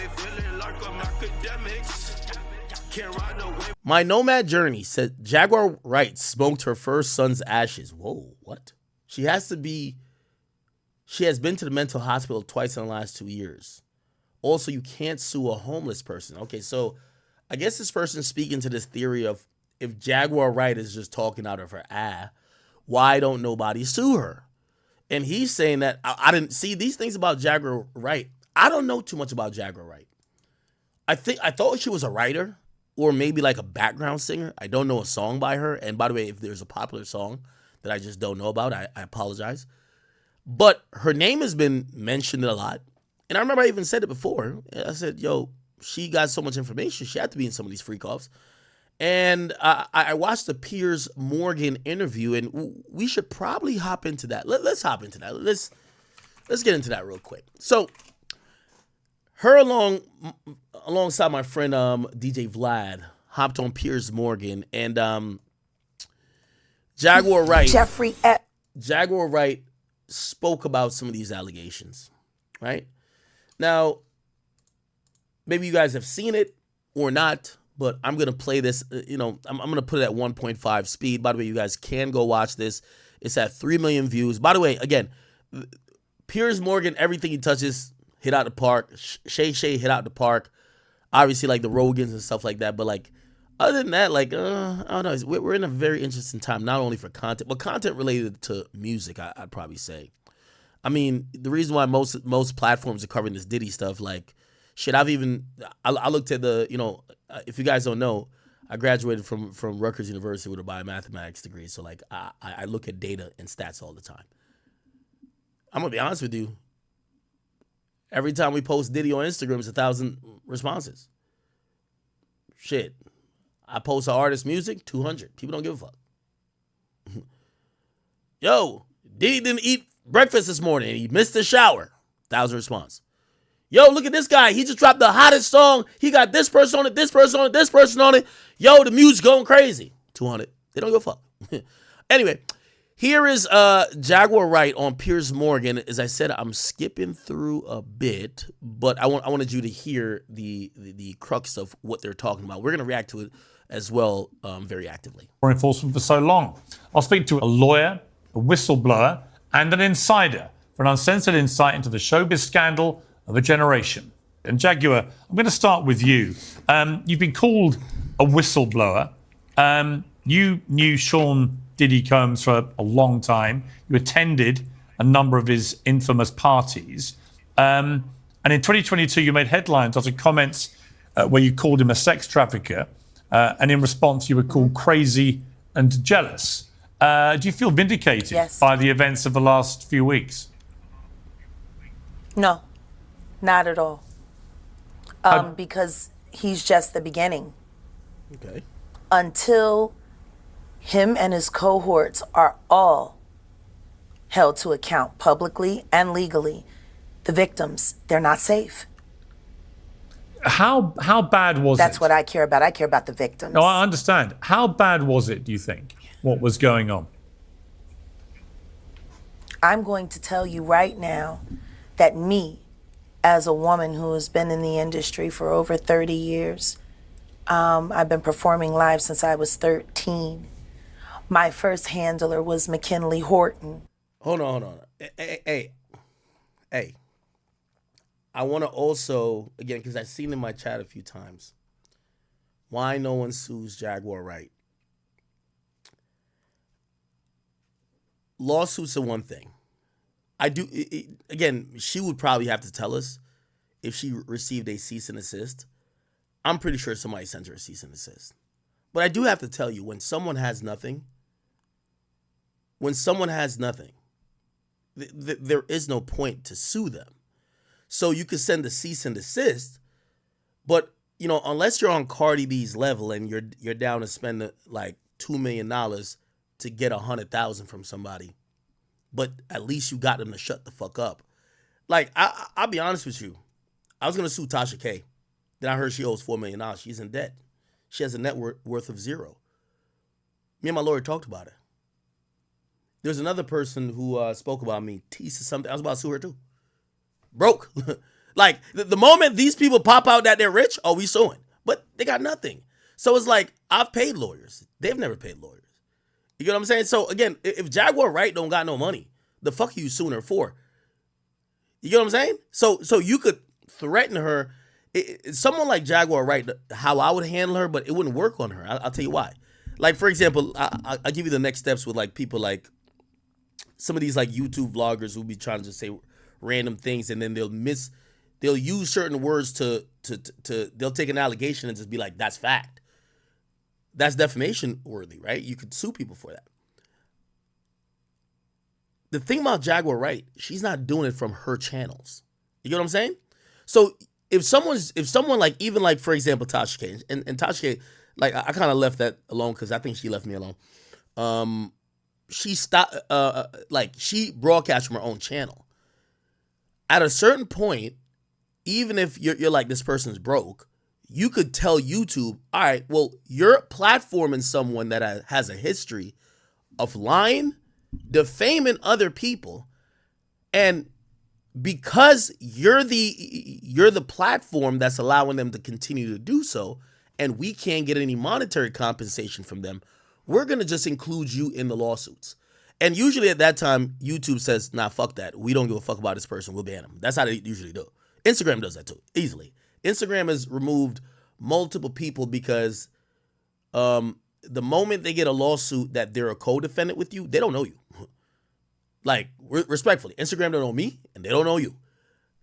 feeling like I'm Akademiks. My nomad journey said Jaguar Wrights smoked her first son's ashes. Whoa, what? She has been to the mental hospital twice in the last 2 years. Also, you can't sue a homeless person. Okay, so I guess this person's speaking to this theory of if Jaguar Wright is just talking out of her ass, why don't nobody sue her? And he's saying that I didn't see these things about Jaguar Wright. I don't know too much about Jaguar Wright. I thought she was a writer or maybe like a background singer. I don't know a song by her. And by the way, if there's a popular song that I just don't know about, I apologize. But her name has been mentioned a lot. And I remember I even said it before. I said, yo, she got so much information. She had to be in some of these freak offs. And I watched the Piers Morgan interview, and we should probably hop into that. Let's hop into that. Let's get into that real quick. So, her alongside my friend DJ Vlad hopped on Piers Morgan, and Jaguar Wright. Jaguar Wright spoke about some of these allegations, right? Now, maybe you guys have seen it or not. But I'm going to play this, I'm going to put it at 1.5 speed. By the way, you guys can go watch this. It's at 3 million views. By the way, again, Piers Morgan, everything he touches, hit out the park. Shay hit out the park. Obviously, like the Rogans and stuff like that. But, like, other than that, like, I don't know. We're in a very interesting time, not only for content, but content related to music, I'd probably say. I mean, the reason why most platforms are covering this Diddy stuff, like, shit, I looked at the, if you guys don't know, I graduated from Rutgers University with a biomathematics degree. So, like, I look at data and stats all the time. I'm going to be honest with you. Every time we post Diddy on Instagram, it's 1,000 responses. Shit. I post an artist's music, 200. People don't give a fuck. Yo, Diddy didn't eat breakfast this morning. He missed the shower. 1,000 response. Yo, look at this guy. He just dropped the hottest song. He got this person on it, this person on it, this person on it. Yo, the music's going crazy. 200. They don't give a fuck. Anyway, here is Jaguar Wright on Piers Morgan. As I said, I'm skipping through a bit, but I wanted you to hear the crux of what they're talking about. We're going to react to it as well very actively. For enforcement for so long. I'll speak to a lawyer, a whistleblower, and an insider for an uncensored insight into the showbiz scandal of a generation. And Jaguar, I'm going to start with you. You've been called a whistleblower. You knew Sean Diddy Combs for a long time. You attended a number of his infamous parties. And in 2022, you made headlines after comments where you called him a sex trafficker. And in response, you were called crazy and jealous. Do you feel vindicated by the events of the last few weeks? No. Not at all. Because he's just the beginning. Okay. Until him and his cohorts are all held to account publicly and legally, the victims, they're not safe. How bad was it? That's what I care about. I care about the victims. No, I understand. How bad was it, do you think, what was going on? I'm going to tell you right now that me, as a woman who has been in the industry for over 30 years, I've been performing live since I was 13. My first handler was McKinley Horton. Hold on. Hey. I want to also, again, because I've seen in my chat a few times, why no one sues Jaguar Wright. Lawsuits are one thing. Again, she would probably have to tell us if she received a cease and desist. I'm pretty sure somebody sent her a cease and desist. But I do have to tell you, when someone has nothing, there is no point to sue them. So you could send a cease and desist, but unless you're on Cardi B's level and you're down to spend like $2 million to get 100,000 from somebody, but at least you got them to shut the fuck up. Like, I'll be honest with you. I was going to sue Tasha K. Then I heard she owes $4 million. She's in debt. She has a net worth of zero. Me and my lawyer talked about it. There's another person who spoke about me, Tisa something. I was about to sue her too. Broke. Like, the moment these people pop out that they're rich, oh, we suing. But they got nothing. So it's like, I've paid lawyers. They've never paid lawyers. You get what I'm saying? So again, if Jaguar Wright don't got no money, the fuck are you suing her for? You get what I'm saying? So you could threaten her. Someone like Jaguar Wright, how I would handle her, but it wouldn't work on her. I'll tell you why. Like, for example, I'll give you the next steps with like people like some of these like YouTube vloggers who be trying to just say random things, and then they'll use certain words to they'll take an allegation and just be like, that's fact. That's defamation worthy, right? You could sue people for that. The thing about Jaguar Wright, she's not doing it from her channels. You get what I'm saying? So if someone like, even like, for example, Tasha K, and Tasha K, like, I kind of left that alone because I think she left me alone. She stopped, like, she broadcast from her own channel. At a certain point, even if you're like, this person's broke, you could tell YouTube, all right, well, you're platforming someone that has a history of lying, defaming other people, and because you're the platform that's allowing them to continue to do so, and we can't get any monetary compensation from them, we're going to just include you in the lawsuits. And usually at that time, YouTube says, nah, fuck that. We don't give a fuck about this person. We'll ban them. That's how they usually do. Instagram does that too, easily. Instagram has removed multiple people because the moment they get a lawsuit that they're a co-defendant with you, they don't know you. Like, respectfully, Instagram don't know me, and they don't know you.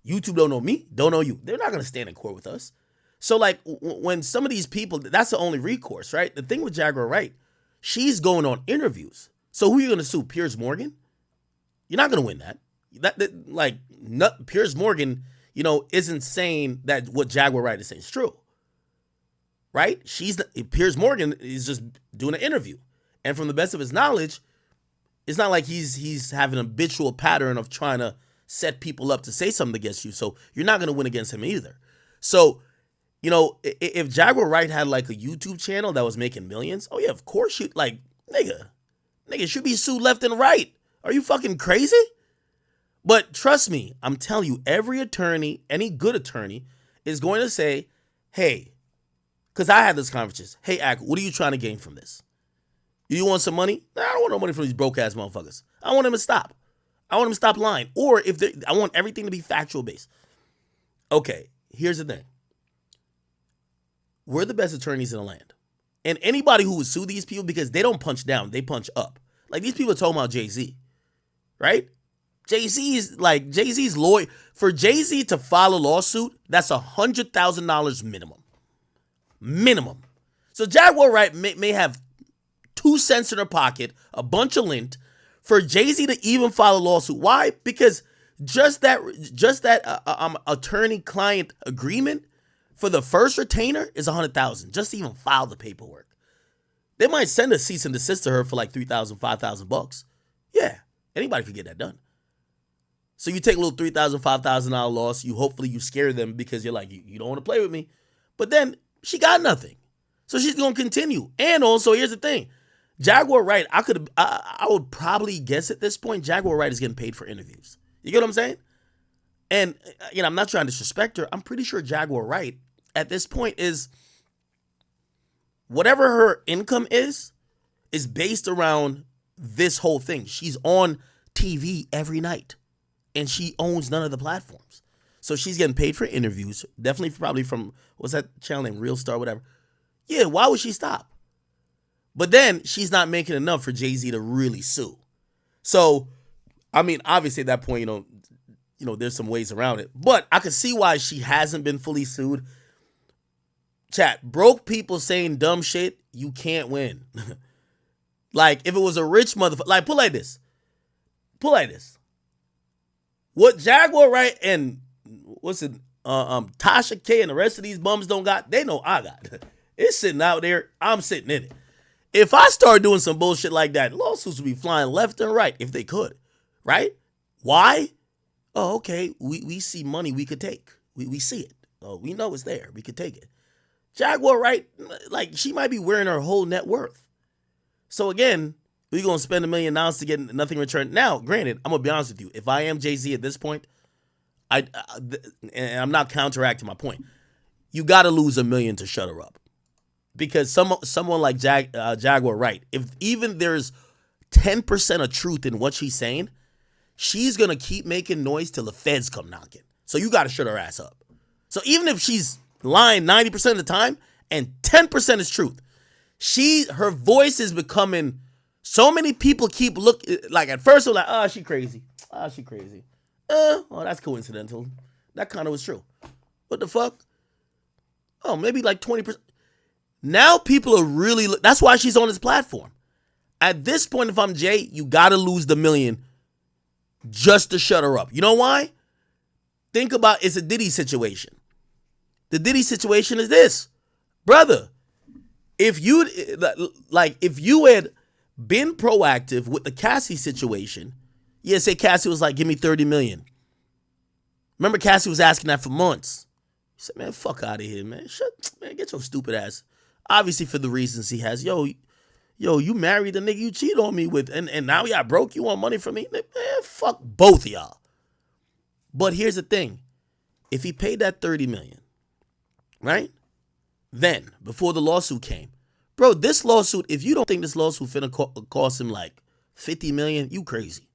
YouTube don't know me, don't know you. They're not going to stand in court with us. So, like, when some of these people, that's the only recourse, right? The thing with Jaguar Wright, she's going on interviews. So who are you going to sue? Piers Morgan? You're not going to win that. Piers Morgan, isn't saying that what Jaguar Wright is saying is true. Right? Piers Morgan is just doing an interview. And from the best of his knowledge, it's not like he's having an habitual pattern of trying to set people up to say something against you. So you're not going to win against him either. So, if Jaguar Wright had like a YouTube channel that was making millions, oh yeah, of course you, like, nigga should be sued left and right. Are you fucking crazy? But trust me, I'm telling you, every attorney, any good attorney, is going to say, hey, because I had this conversation. Hey, Ak, what are you trying to gain from this? You want some money? Nah, I don't want no money from these broke ass motherfuckers. I want them to stop. I want them to stop lying. Or I want everything to be factual based. Okay, here's the thing. We're the best attorneys in the land. And anybody who would sue these people, because they don't punch down, they punch up. Like, these people are talking about Jay-Z, right? Jay-Z's lawyer. For Jay-Z to file a lawsuit, that's $100,000 minimum. Minimum. So Jaguar Wright may have 2 cents in her pocket, a bunch of lint, for Jay-Z to even file a lawsuit. Why? Because just that attorney-client agreement for the first retainer is $100,000, just to even file the paperwork. They might send a cease and desist to her for like $3,000, $5,000. Yeah, anybody could get that done. So you take a little $3,000, $5,000 loss. Hopefully you scare them because you're like, you don't want to play with me. But then she got nothing. So she's going to continue. And also, here's the thing. Jaguar Wright, I would probably guess at this point, Jaguar Wright is getting paid for interviews. You get what I'm saying? And, I'm not trying to disrespect her. I'm pretty sure Jaguar Wright at this point is, whatever her income is based around this whole thing. She's on TV every night, and she owns none of the platforms. So she's getting paid for interviews, definitely probably from, what's that channel name, Real Star, whatever. Yeah, why would she stop? But then she's not making enough for Jay-Z to really sue. So, obviously at that point, there's some ways around it. But I could see why she hasn't been fully sued. Chat, broke people saying dumb shit, you can't win. Like, if it was a rich motherfucker, like, put like this. What Jaguar Wright and Tasha K and the rest of these bums don't got, they know I got. It's sitting out there, I'm sitting in it. If I start doing some bullshit like that, lawsuits would be flying left and right if they could, right? Why? Oh, okay, we see money we could take. We see it. Oh, we know it's there. We could take it. Jaguar Wright, like, she might be wearing her whole net worth. So again, we're going to spend $1 million to get nothing in return. Now, granted, I'm going to be honest with you. If I am Jay-Z at this point, And I'm not counteracting my point. You got to lose $1 million to shut her up, because someone like Jaguar Wright, if even there's 10% of truth in what she's saying, she's gonna keep making noise till the feds come knocking. So you got to shut her ass up. So even if she's lying 90% of the time and 10% is truth, her voice is becoming. So many people keep looking, like at first they're like, oh, she crazy. Oh, she crazy. Oh, that's coincidental. That kind of was true. What the fuck? Oh, maybe like 20%. Now people are really, that's why she's on this platform. At this point, if I'm Jay, you got to lose the $1 million just to shut her up. You know why? Think about, it's a Diddy situation. The Diddy situation is this. Brother, if you had been proactive with the Cassie situation, say Cassie was like, give me $30 million. Remember, Cassie was asking that for months. He said, man, fuck out of here, man. Man, get your stupid ass. Obviously for the reasons he has. Yo, you married the nigga you cheated on me with, and now y'all broke, you want money from me? Man, fuck both of y'all. But here's the thing. If he paid that $30 million, right? Then, before the lawsuit came, bro, this lawsuit, if you don't think this lawsuit finna cost him like $50 million, you crazy.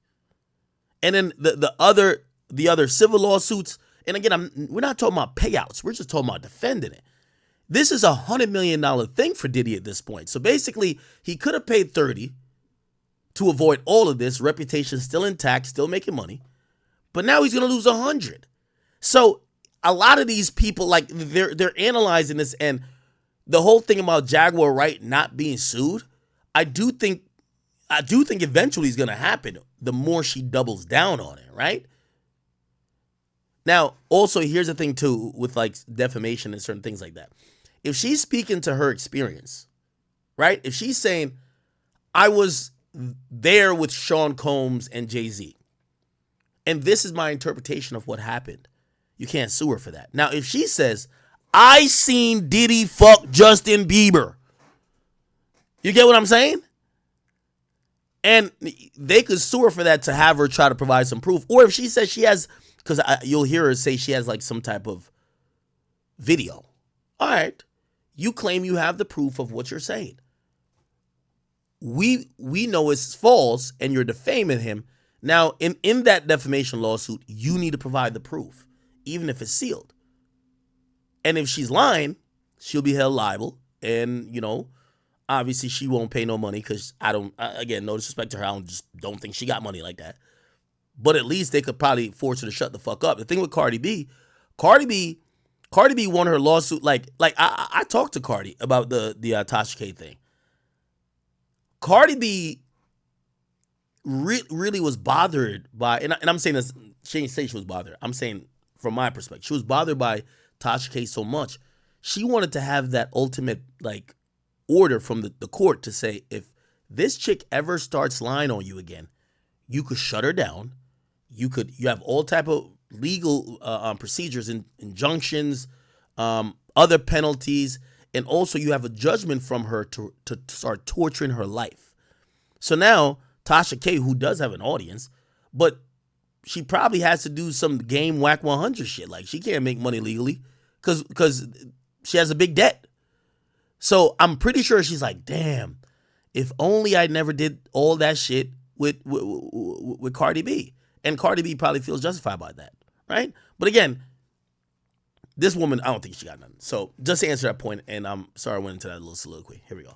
And then the other civil lawsuits, and again, we're not talking about payouts. We're just talking about defending it. This is $100 million thing for Diddy at this point. So basically, he could have paid 30 to avoid all of this. Reputation still intact, still making money. But now he's going to lose 100. So a lot of these people, like, they're analyzing this, and the whole thing about Jaguar Wright not being sued, I do think eventually it's going to happen the more she doubles down on it, right? Now, also, here's the thing, too, with, like, defamation and certain things like that. If she's speaking to her experience, right? If she's saying, I was there with Sean Combs and Jay-Z, and this is my interpretation of what happened, you can't sue her for that. Now, if she says, I seen Diddy fuck Justin Bieber, you get what I'm saying? And they could sue her for that to have her try to provide some proof. Or if she says she has, because you'll hear her say she has like some type of video. All right. You claim you have the proof of what you're saying. We know it's false and you're defaming him. Now, in that defamation lawsuit, you need to provide the proof, even if it's sealed. And if she's lying, she'll be held liable. And, obviously she won't pay no money because again, no disrespect to her, I don't think she got money like that. But at least they could probably force her to shut the fuck up. The thing with Cardi B won her lawsuit. Like I talked to Cardi about the Tasha K thing. Cardi B really was bothered by, and I'm saying this, she didn't say she was bothered. I'm saying from my perspective, she was bothered by Tasha K so much. She wanted to have that ultimate like order from the court to say, if this chick ever starts lying on you again, you could shut her down. You have all type of legal procedures and injunctions, other penalties, and also you have a judgment from her to start torturing her life. So now Tasha K, who does have an audience, but she probably has to do some game whack 100 shit. Like she can't make money legally because she has a big debt. So I'm pretty sure she's like, damn, if only I never did all that shit with Cardi B. And Cardi B probably feels justified by that, right? But again, this woman, I don't think she got nothing. So just to answer that point, and I'm sorry I went into that little soliloquy. Here we go.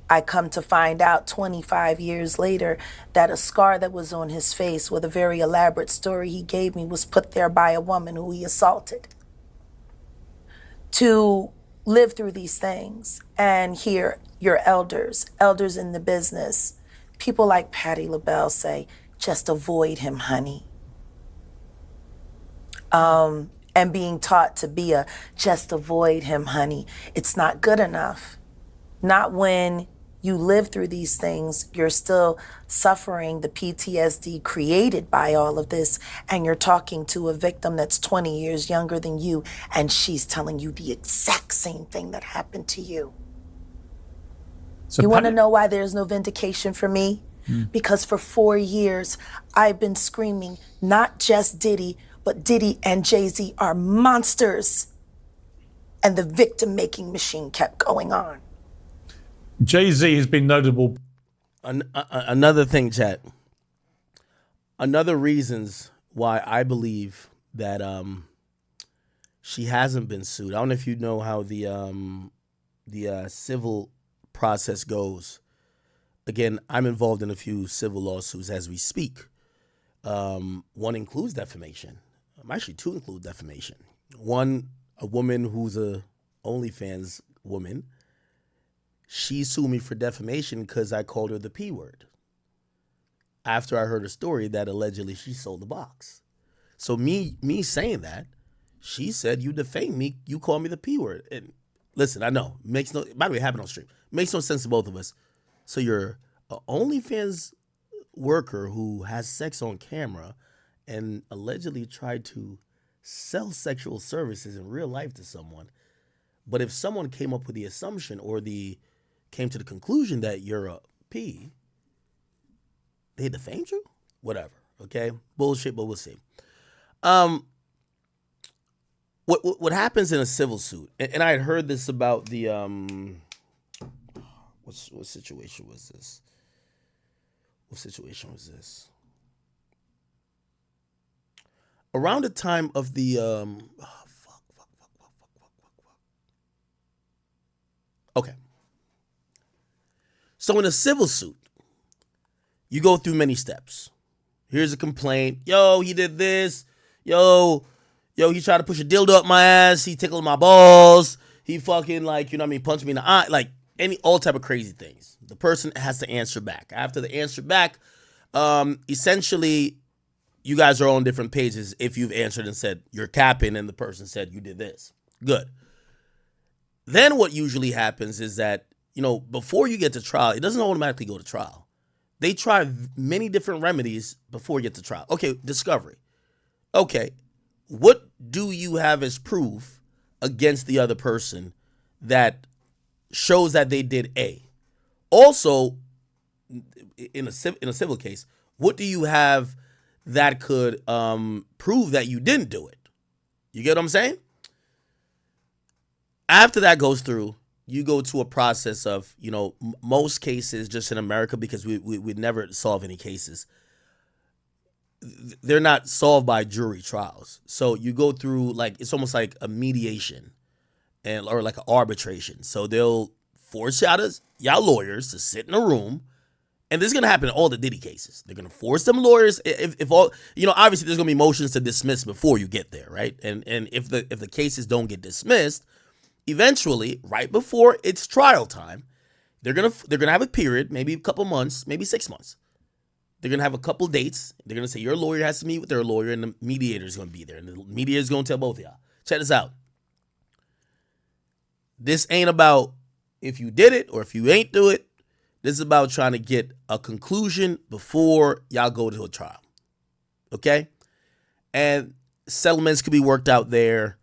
I come to find out 25 years later that a scar that was on his face with a very elaborate story he gave me was put there by a woman who he assaulted. To live through these things and hear your elders in the business, people like Patti LaBelle say, just avoid him, honey. And being taught to be just avoid him, honey. It's not good enough. Not when you live through these things, you're still suffering the PTSD created by all of this, and you're talking to a victim that's 20 years younger than you, and she's telling you the exact same thing that happened to you. So you want to know why there's no vindication for me? Because for 4 years, I've been screaming, not just Diddy, but Diddy and Jay-Z are monsters. And the victim-making machine kept going on. Jay-Z has been notable. Another thing, chat. Another reasons why I believe that she hasn't been sued. I don't know if you know how the civil process goes. Again, I'm involved in a few civil lawsuits as we speak. One includes defamation. Actually, two include defamation. One, a woman who's a OnlyFans woman, she sued me for defamation because I called her the P word after I heard a story that allegedly she sold the box. So me saying that, she said, you defamed me, you called me the P word. And listen, I know, makes no, by the way, it happened on stream. Makes no sense to both of us. So you're an OnlyFans worker who has sex on camera and allegedly tried to sell sexual services in real life to someone. But if someone came up with the assumption or came to the conclusion that you're a P, they defamed you? Whatever, okay? Bullshit, but we'll see. What happens in a civil suit, and I had heard this about the, what situation was this? What situation was this? Around the time of the, Okay. So in a civil suit, you go through many steps. Here's a complaint. Yo, he did this. Yo, he tried to push a dildo up my ass. He tickled my balls. He fucking, like, you know what I mean, punched me in the eye. Like, all type of crazy things. The person has to answer back. After the answer back, essentially, you guys are on different pages if you've answered and said, you're capping, and the person said, you did this. Good. Then what usually happens is that, you know, before you get to trial, it doesn't automatically go to trial. They try many different remedies before you get to trial. Okay, discovery. Okay, what do you have as proof against the other person that shows that they did A? Also, in a civil case, what do you have that could prove that you didn't do it? You get what I'm saying? After that goes through, you go to a process of, you know, most cases just in America, because we'd never solve any cases, they're not solved by jury trials. So you go through, like, it's almost like a mediation or like an arbitration. So they'll force y'all lawyers to sit in a room, and this is going to happen in all the Diddy cases. They're going to force them lawyers, if all, you know, obviously there's going to be motions to dismiss before you get there, right? And if the cases don't get dismissed, eventually, right before it's trial time, they're gonna have a period, maybe a couple months, maybe 6 months. They're gonna have a couple dates. They're gonna say your lawyer has to meet with their lawyer, and the mediator is gonna be there, and the mediator is gonna tell both of y'all, check this out. This ain't about if you did it or if you ain't do it. This is about trying to get a conclusion before y'all go to a trial. Okay? And settlements could be worked out there.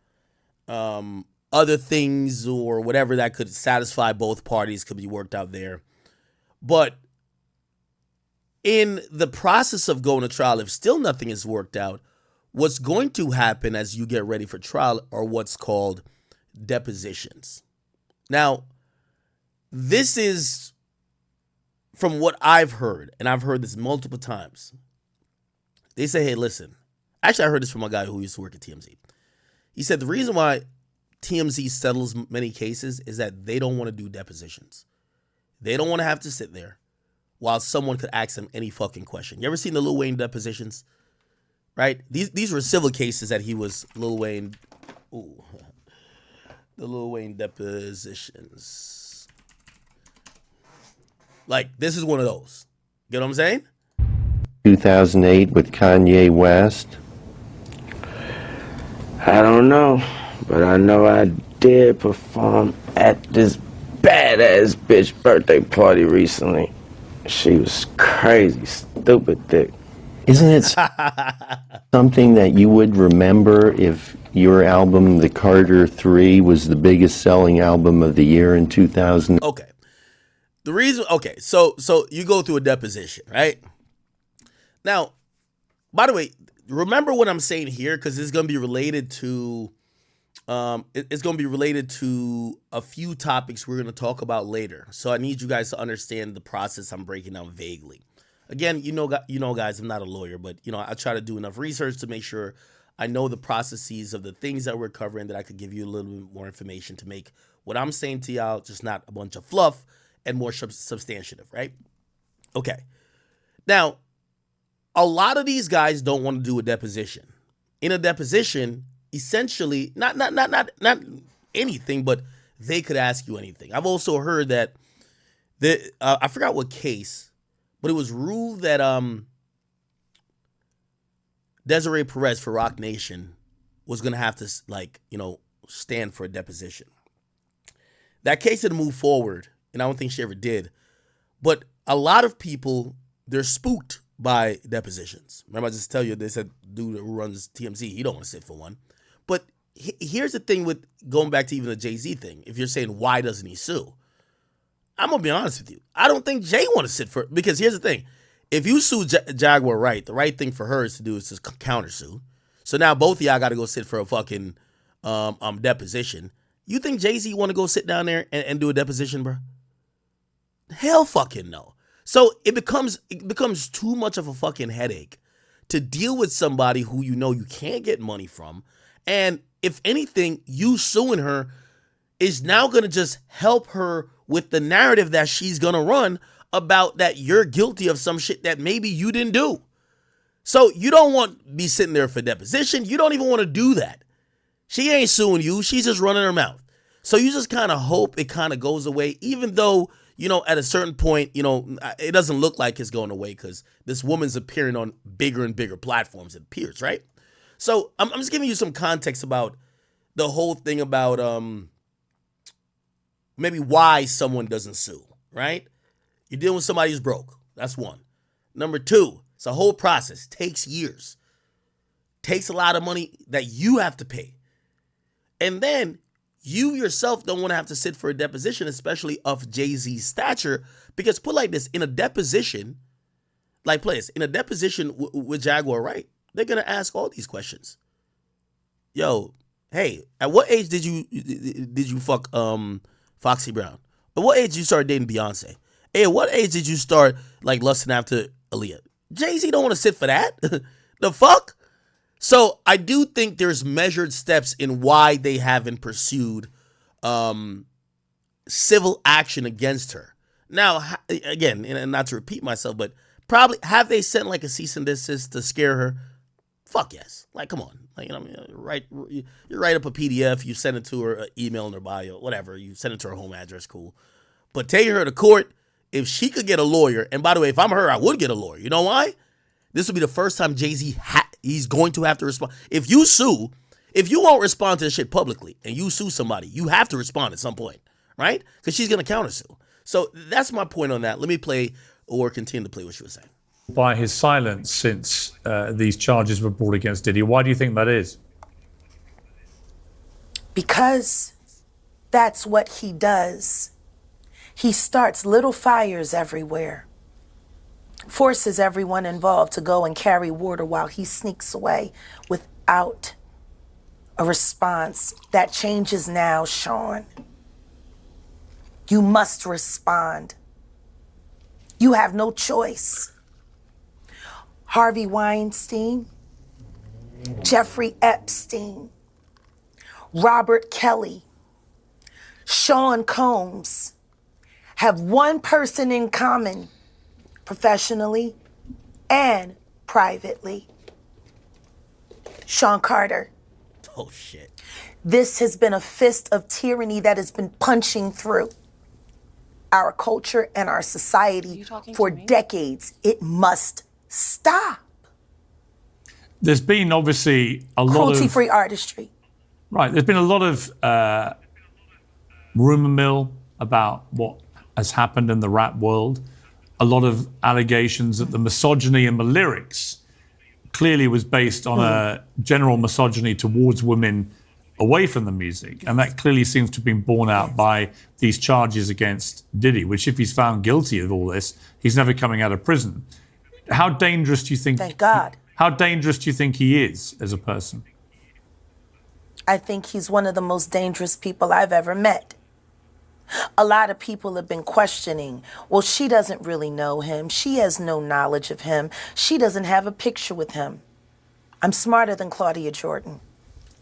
Other things or whatever that could satisfy both parties could be worked out there. But in the process of going to trial, if still nothing is worked out, what's going to happen as you get ready for trial are what's called depositions. Now, this is from what I've heard, and I've heard this multiple times. They say, hey, listen. Actually, I heard this from a guy who used to work at TMZ. He said the reason why TMZ settles many cases is that they don't want to do depositions. They don't want to have to sit there while someone could ask them any fucking question. You ever seen the Lil Wayne depositions? Right? These were civil cases that he was Lil Wayne. Ooh. The Lil Wayne depositions. Like, this is one of those. Get what I'm saying? 2008 with Kanye West. I don't know, but I know I did perform at this badass bitch birthday party recently. She was crazy, stupid thick. Isn't it something that you would remember if your album, The Carter 3, was the biggest selling album of the year in 2000? Okay. The reason, okay, so you go through a deposition, right? Now, by the way, remember what I'm saying here, because it's going to be related to, it's going to be related to a few topics we're going to talk about later. So I need you guys to understand the process I'm breaking down vaguely. Again, you know, guys, I'm not a lawyer, but I try to do enough research to make sure I know the processes of the things that we're covering, that I could give you a little bit more information to make what I'm saying to y'all just not a bunch of fluff and more substantive, right? Okay. Now, a lot of these guys don't want to do a deposition. In a deposition, essentially, not anything, but they could ask you anything. I've also heard that I forgot what case, but it was ruled that Desiree Perez for Rock Nation was gonna have to stand for a deposition. That case didn't move forward, and I don't think she ever did. But a lot of people, they're spooked by depositions. Remember, I just tell you, they said dude who runs TMZ, he don't want to sit for one. But here's the thing with going back to even the Jay-Z thing. If you're saying, why doesn't he sue? I'm going to be honest with you. I don't think Jay want to sit for it, because here's the thing. If you sue Jaguar Wright, the right thing for her is to do is just countersue. So now both of y'all got to go sit for a fucking deposition. You think Jay-Z want to go sit down there and do a deposition, bro? Hell fucking no. So it becomes too much of a fucking headache to deal with somebody who you can't get money from. And if anything, you suing her is now going to just help her with the narrative that she's going to run about that you're guilty of some shit that maybe you didn't do. So you don't want to be sitting there for deposition. You don't even want to do that. She ain't suing you. She's just running her mouth. So you just kind of hope it kind of goes away, even though, at a certain point, it doesn't look like it's going away, because this woman's appearing on bigger and bigger platforms, it appears, right? So I'm just giving you some context about the whole thing about maybe why someone doesn't sue, right? You're dealing with somebody who's broke. That's one. Number two, it's a whole process. Takes years. Takes a lot of money that you have to pay. And then you yourself don't want to have to sit for a deposition, especially of Jay-Z's stature, because put like this, in a deposition, with Jaguar Wright, they're going to ask all these questions. Yo, hey, at what age did you fuck Foxy Brown? At what age did you start dating Beyonce? Hey, at what age did you start lusting after Aaliyah? Jay-Z don't want to sit for that. The fuck? So I do think there's measured steps in why they haven't pursued civil action against her. Now, again, and not to repeat myself, but probably have they sent a cease and desist to scare her? Fuck yes. Come on. You write up a PDF, you send it to her, email in her bio, whatever. You send it to her home address, cool. But taking her to court, if she could get a lawyer, and by the way, if I'm her, I would get a lawyer. You know why? This would be the first time Jay-Z he's going to have to respond. If you won't respond to this shit publicly and you sue somebody, you have to respond at some point, right? Because she's going to countersue. So that's my point on that. Let me play or continue to play what she was saying. By his silence since these charges were brought against Diddy. Why do you think that is? Because that's what he does. He starts little fires everywhere, forces everyone involved to go and carry water while he sneaks away without a response. That changes now, Sean. You must respond. You have no choice. Harvey Weinstein, Jeffrey Epstein, Robert Kelly, Sean Combs have one person in common, professionally and privately. Sean Carter. Oh, shit. This has been a fist of tyranny that has been punching through our culture and our society for decades. It must stop. There's been obviously a lot of cruelty-free artistry. Right. There's been a lot of rumor mill about what has happened in the rap world. A lot of allegations that the misogyny in the lyrics clearly was based on a general misogyny towards women away from the music. And that clearly seems to have been borne out by these charges against Diddy, which if he's found guilty of all this, he's never coming out of prison. How dangerous do you think... Thank God. How dangerous do you think he is as a person? I think he's one of the most dangerous people I've ever met. A lot of people have been questioning, well, she doesn't really know him. She has no knowledge of him. She doesn't have a picture with him. I'm smarter than Claudia Jordan.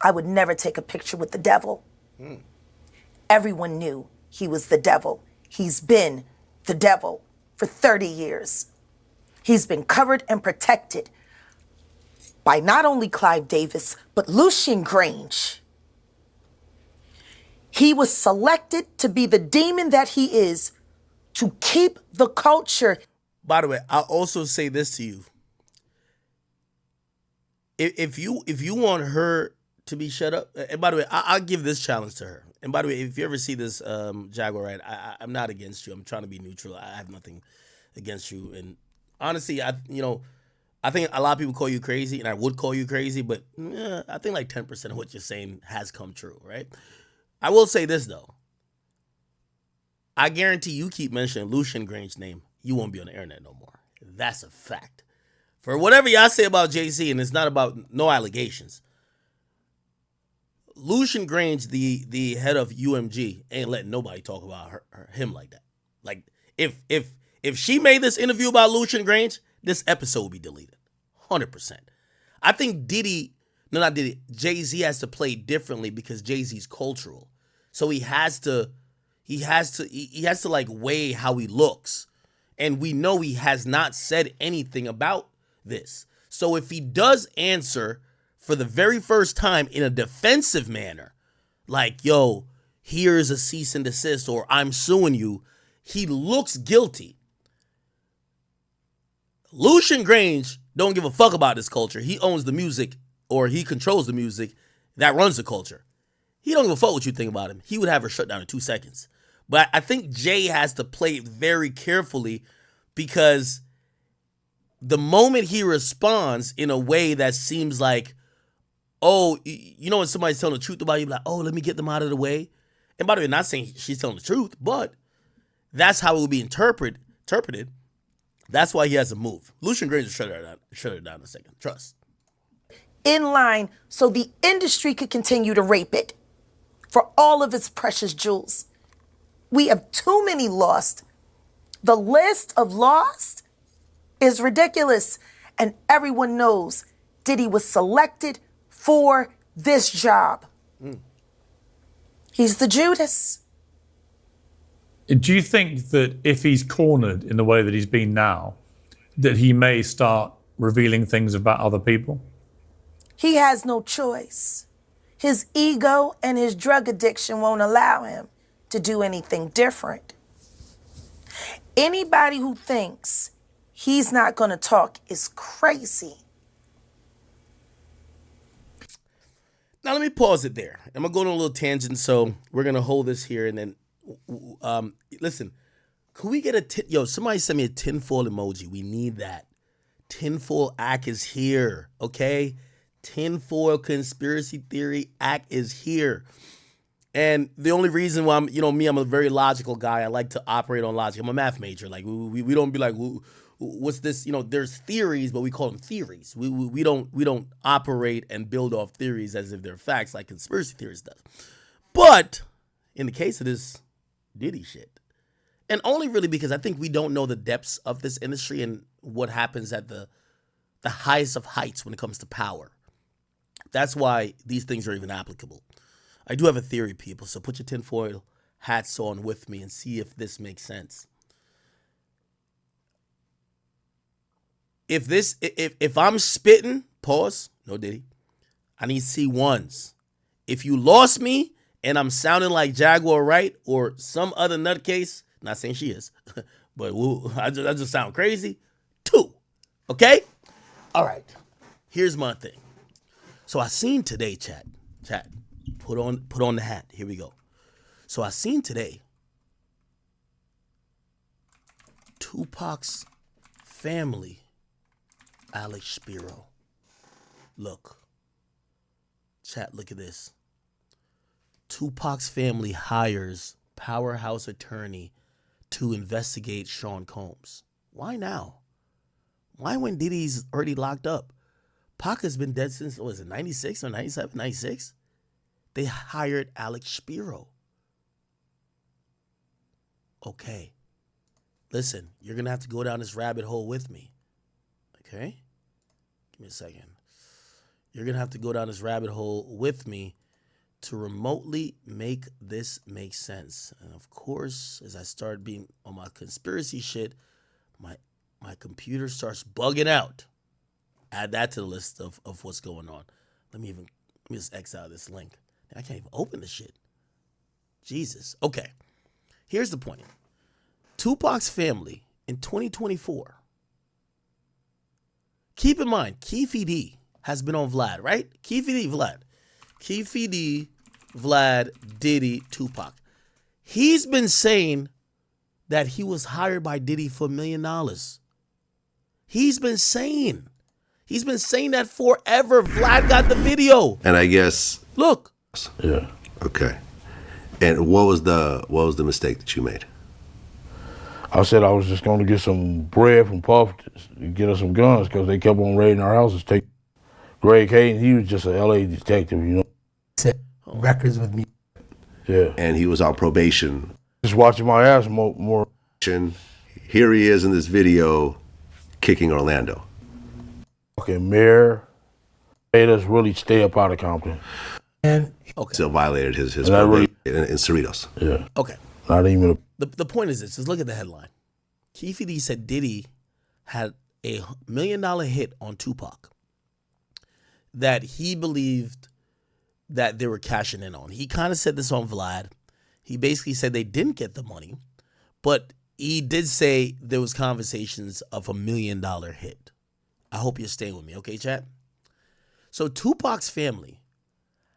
I would never take a picture with the devil. Everyone knew he was the devil. He's been the devil for 30 years. He's been covered and protected by not only Clive Davis, but Lucian Grange. He was selected to be the demon that he is to keep the culture. By the way, I'll also say this to you. If you want her to be shut up, and by the way, I'll give this challenge to her. And by the way, if you ever see this Jaguar Wright, I'm not against you. I'm trying to be neutral. I have nothing against you. And honestly, I think a lot of people call you crazy, and I would call you crazy, but I think like 10% of what you're saying has come true, right? I will say this, though. I guarantee you keep mentioning Lucian Grange's name, you won't be on the internet no more. That's a fact. For whatever y'all say about Jay-Z, and it's not about no allegations, Lucian Grange, the head of UMG, ain't letting nobody talk about him like that. Like, if she made this interview about Lucian Grange, this episode would be deleted. 100%. I think Jay-Z has to play differently because Jay-Z's cultural. So he has to like weigh how he looks. And we know he has not said anything about this. So if he does answer for the very first time in a defensive manner, like, yo, here's a cease and desist, or I'm suing you, he looks guilty. Lucian Grange don't give a fuck about this culture. He owns the music, or he controls the music that runs the culture. He don't give a fuck what you think about him. He would have her shut down in 2 seconds. But I think Jay has to play it very carefully, because the moment he responds in a way that seems like, oh, you know when somebody's telling the truth about you, like, oh, let me get them out of the way. And by the way, not saying she's telling the truth, but that's how it will be interpreted. That's why he has to move. Lucian Grange will shut her down in a second. Trust. In line so the industry could continue to rape it for all of its precious jewels. We have too many lost. The list of lost is ridiculous. And everyone knows Diddy was selected for this job. He's the Judas. Do you think that if he's cornered in the way that he's been now, that he may start revealing things about other people? He has no choice. His ego and his drug addiction won't allow him to do anything different. Anybody who thinks he's not going to talk is crazy. Now let me pause it there. I'm going to go on a little tangent, so we're going to hold this here and then listen, could we get somebody send me a tinfoil emoji. We need that. Tinfoil act is here, okay? Tinfoil conspiracy theory act is here. And the only reason why I'm a very logical guy. I like to operate on logic. I'm a math major. Like we don't be like, what's this? There's theories, but we call them theories. We don't operate and build off theories as if they're facts like conspiracy theories does. But in the case of this Diddy shit, and only really because I think we don't know the depths of this industry and what happens at the highest of heights when it comes to power. That's why these things are even applicable. I do have a theory, people, so put your tinfoil hats on with me and see if this makes sense. If I'm spitting, pause, no Diddy, I need C1s. If you lost me and I'm sounding like Jaguar Wright or some other nutcase, not saying she is, but I just sound crazy, 2, okay? All right, here's my thing. So I seen today, chat, put on the hat, here we go. So I seen today, Tupac's family, Alex Spiro. Look, chat, look at this. Tupac's family hires powerhouse attorney to investigate Sean Combs. Why now? Why when Diddy's already locked up? Pac has been dead since, what was it, 96 or 97, 96? They hired Alex Spiro. Okay. Listen, you're going to have to go down this rabbit hole with me. Okay? Give me a second. You're going to have to go down this rabbit hole with me to remotely make this make sense. And of course, as I start being on my conspiracy shit, my computer starts bugging out. Add that to the list of what's going on. Let me just X out this link. I can't even open this shit. Jesus. Okay. Here's the point. Tupac's family in 2024. Keep in mind, Keefe D has been on Vlad, right? Keefe D, Vlad. Keefe D, Vlad, Diddy, Tupac. He's been saying that he was hired by Diddy for $1 million. He's been saying that forever. Vlad got the video. And I guess. Look. Yeah. Okay. And what was the mistake that you made? I said I was just going to get some bread from Puff to get us some guns because they kept on raiding our houses. Take Greg Hayden, he was just an LA detective, you know. Set records with me. Yeah. And he was on probation. Just watching my ass more. Here he is in this video kicking Orlando. Okay, mayor made us really stay up out of Compton. And Still violated his probation in Cerritos. Yeah. Okay. Not even The point is this. Just look at the headline. Keefe D said Diddy had a $1 million hit on Tupac that he believed that they were cashing in on. He kind of said this on Vlad. He basically said they didn't get the money, but he did say there was conversations of $1 million hit. I hope you're staying with me, okay, chat? So Tupac's family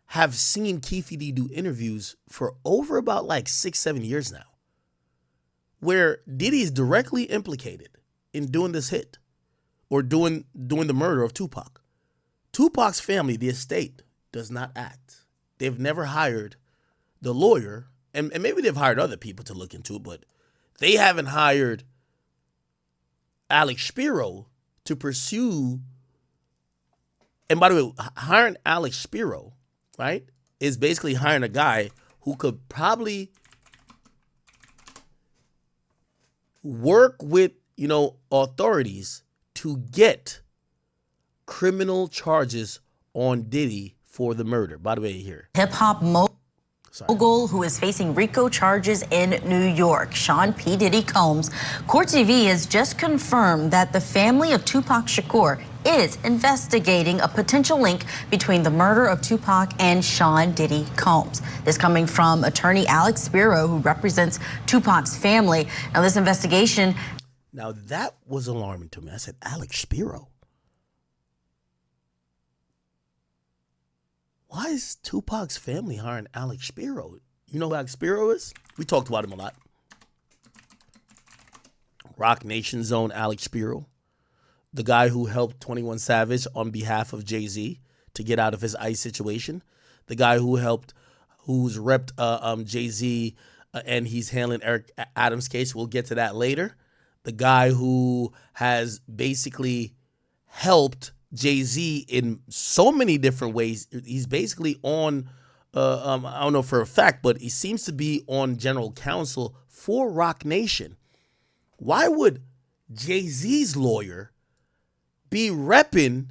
have seen Keefe D do interviews for over about like 6-7 years now, where Diddy is directly implicated in doing this hit or doing the murder of Tupac. Tupac's family, the estate, does not act. They've never hired the lawyer, and maybe they've hired other people to look into it, but they haven't hired Alex Spiro to pursue. And by the way, hiring Alex Spiro, right, is basically hiring a guy who could probably work with, authorities to get criminal charges on Diddy for the murder. By the way, here. Hip-hop mogul who is facing RICO charges in New York, Sean P. Diddy Combs. Court TV has just confirmed that the family of Tupac Shakur is investigating a potential link between the murder of Tupac and Sean Diddy Combs. This coming from attorney Alex Spiro, who represents Tupac's family. Now, this investigation. Now, that was alarming to me. I said, Alex Spiro? Why is Tupac's family hiring Alex Spiro? You know who Alex Spiro is? We talked about him a lot. Rock Nation's own Alex Spiro. The guy who helped 21 Savage on behalf of Jay-Z to get out of his ICE situation. The guy who's repped Jay-Z and he's handling Eric Adams' case. We'll get to that later. The guy who has basically helped Jay-Z in so many different ways. He's basically on, I don't know for a fact, but he seems to be on general counsel for Rock Nation. Why would Jay-Z's lawyer be repping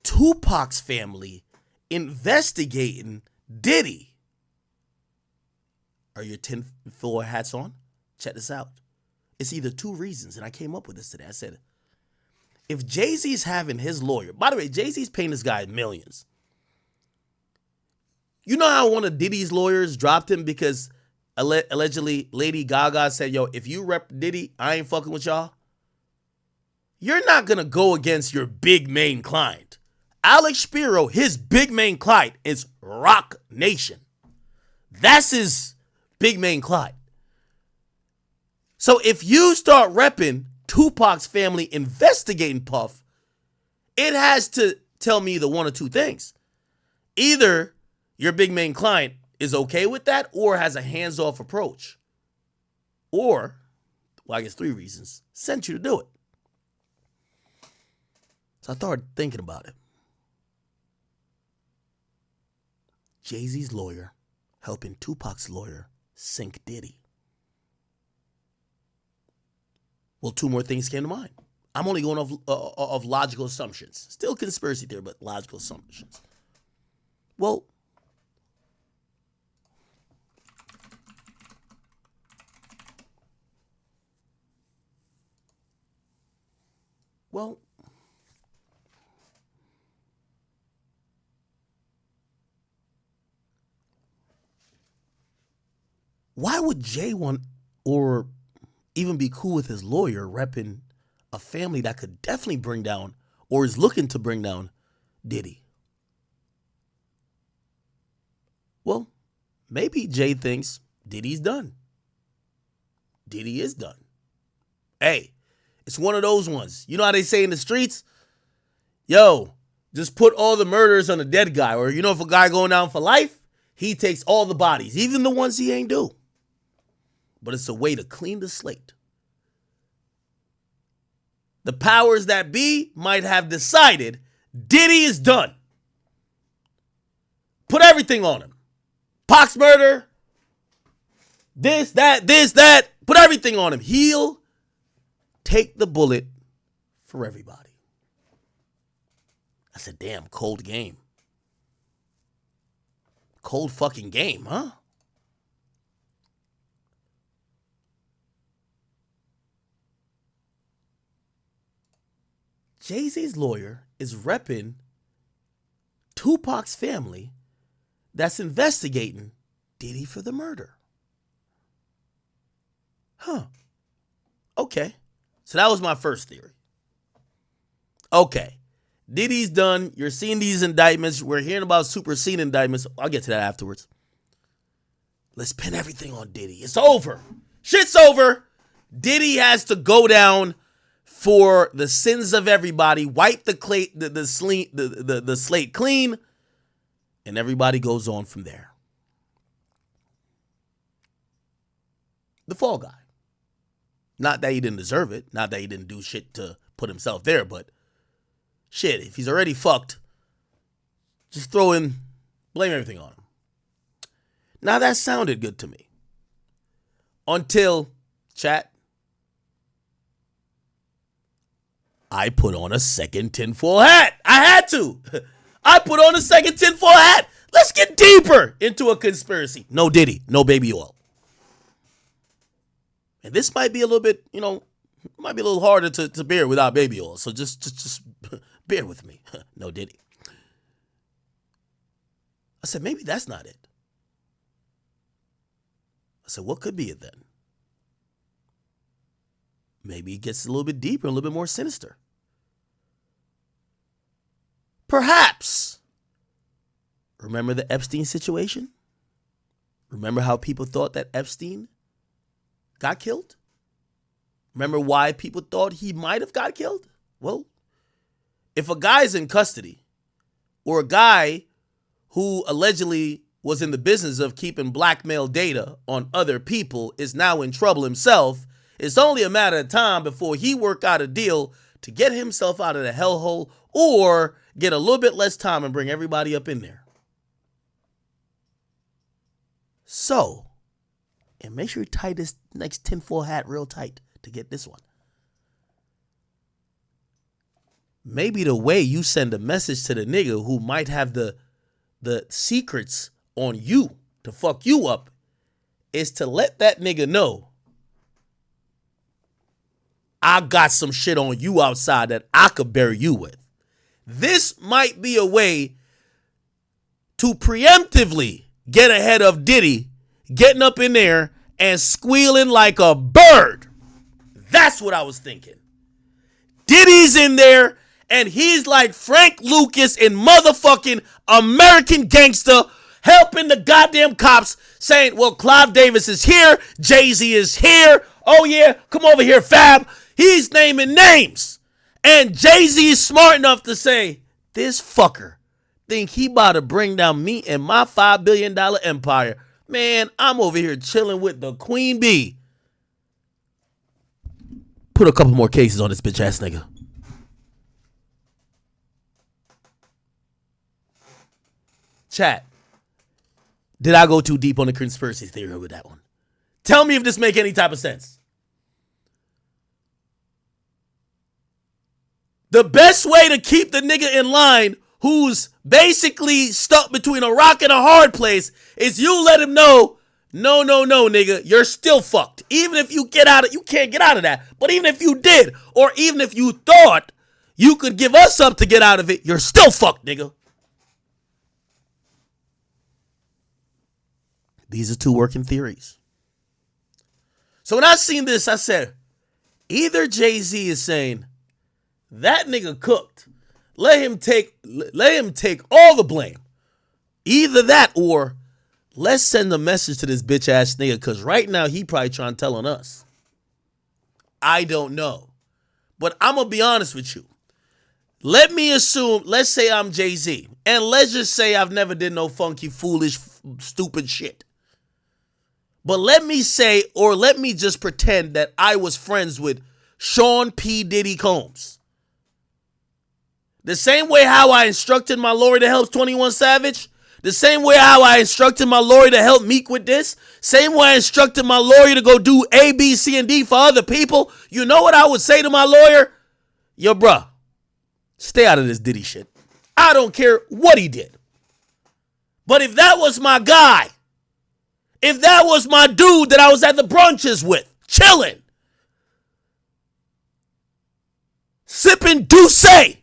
Tupac's family, investigating Diddy? Are your tinfoil hats on? Check this out. It's either two reasons, and I came up with this today. I said, if Jay-Z's having his lawyer, by the way, Jay-Z's paying this guy millions. You know how one of Diddy's lawyers dropped him because allegedly Lady Gaga said, yo, if you rep Diddy, I ain't fucking with y'all? You're not going to go against your big main client. Alex Spiro, his big main client is Rock Nation. That's his big main client. So if you start repping Tupac's family investigating Puff, it has to tell me either one or two things. Either your big main client is okay with that or has a hands-off approach. Or, well, I guess 3 reasons, sent you to do it. So I started thinking about it. Jay-Z's lawyer helping Tupac's lawyer sink Diddy. Well, 2 more things came to mind. I'm only going off logical assumptions. Still conspiracy theory, but logical assumptions. Well, why would Jay want or even be cool with his lawyer repping a family that could definitely bring down or is looking to bring down Diddy? Well, maybe Jay thinks Diddy's done. Diddy is done. Hey, it's one of those ones. You know how they say in the streets? Yo, just put all the murders on a dead guy. Or you know, if a guy going down for life, he takes all the bodies, even the ones he ain't do. But it's a way to clean the slate. The powers that be might have decided Diddy is done. Put everything on him. Pac's murder, this, that. Put everything on him. He'll take the bullet for everybody. That's a damn cold game. Cold fucking game, huh? Jay-Z's lawyer is repping Tupac's family that's investigating Diddy for the murder. Huh. Okay. So that was my first theory. Okay. Diddy's done. You're seeing these indictments. We're hearing about superseding indictments. I'll get to that afterwards. Let's pin everything on Diddy. It's over. Shit's over. Diddy has to go down for the sins of everybody, wipe the slate clean, and everybody goes on from there. The fall guy. Not that he didn't deserve it. Not that he didn't do shit to put himself there, but shit, if he's already fucked, just blame everything on him. Now that sounded good to me. Until, chat, I put on a second tinfoil hat. I had to. I put on a second tinfoil hat. Let's get deeper into a conspiracy. No Diddy, no baby oil. And this might be a little bit, might be a little harder to bear without baby oil. So just bear with me. No Diddy. I said, maybe that's not it. I said, what could be it then? Maybe it gets a little bit deeper, a little bit more sinister. Perhaps. Remember the Epstein situation? Remember how people thought that Epstein got killed? Remember why people thought he might have got killed? Well, if a guy's in custody, or a guy who allegedly was in the business of keeping blackmail data on other people is now in trouble himself, it's only a matter of time before he work out a deal to get himself out of the hellhole or get a little bit less time and bring everybody up in there. So, and make sure you tie this next tinfoil hat real tight to get this one. Maybe the way you send a message to the nigga who might have the secrets on you to fuck you up is to let that nigga know, I got some shit on you outside that I could bury you with. This might be a way to preemptively get ahead of Diddy getting up in there and squealing like a bird. That's what I was thinking. Diddy's in there and he's like Frank Lucas in motherfucking American Gangster, helping the goddamn cops, saying, well, Clive Davis is here, Jay-Z is here, oh yeah, come over here, Fab. He's naming names. And Jay-Z is smart enough to say, this fucker think he about to bring down me and my $5 billion empire. Man, I'm over here chilling with the queen bee. Put a couple more cases on this bitch ass nigga. Chat. Did I go too deep on the conspiracy theory with that one? Tell me if this make any type of sense. The best way to keep the nigga in line who's basically stuck between a rock and a hard place is you let him know, no, nigga, you're still fucked. Even if you get out of, you can't get out of that. But even if you did, or even if you thought you could give us up to get out of it, you're still fucked, nigga. These are two working theories. So when I seen this, I said, either Jay-Z is saying, that nigga cooked. Let him take all the blame. Either that or let's send a message to this bitch ass nigga, because right now he probably trying to tell on us. I don't know. But I'm going to be honest with you. Let me assume, let's say I'm Jay-Z. And let's just say I've never did no funky, foolish, stupid shit. But let me say, or let me just pretend that I was friends with Sean P. Diddy Combs. The same way how I instructed my lawyer to help 21 Savage. The same way how I instructed my lawyer to help Meek with this. Same way I instructed my lawyer to go do A, B, C, and D for other people. You know what I would say to my lawyer? Yo, bruh, stay out of this Diddy shit. I don't care what he did. But if that was my guy, if that was my dude that I was at the brunches with, chilling, sipping Douce,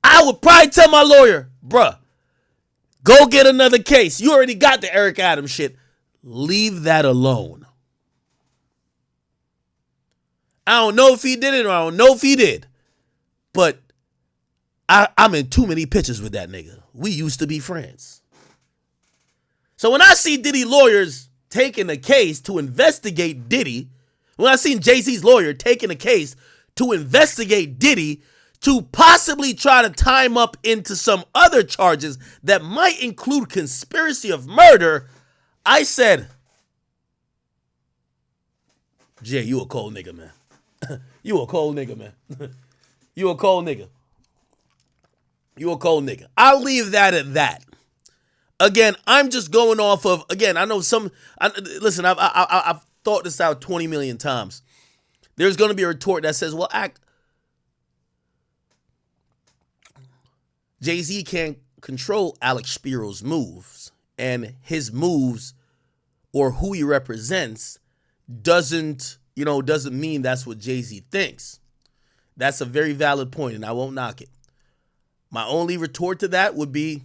I would probably tell my lawyer, bruh, go get another case. You already got the Eric Adams shit. Leave that alone. I don't know if he did it or I don't know if he did. But I'm in too many pictures with that nigga. We used to be friends. So when I see Diddy lawyers taking a case to investigate Diddy, when I seen Jay-Z's lawyer taking a case to investigate Diddy to possibly try to tie him up into some other charges that might include conspiracy of murder, I said, Jay, you a cold nigga, man. You a cold nigga, man. You a cold nigga. You a cold nigga. I'll leave that at that. Again, I'm just going off of, again, I know listen, I've thought this out 20 million times. There's going to be a retort that says, well, Jay-Z can't control Alex Spiro's moves, and his moves or who he represents doesn't mean that's what Jay-Z thinks. That's a very valid point, and I won't knock it. My only retort to that would be,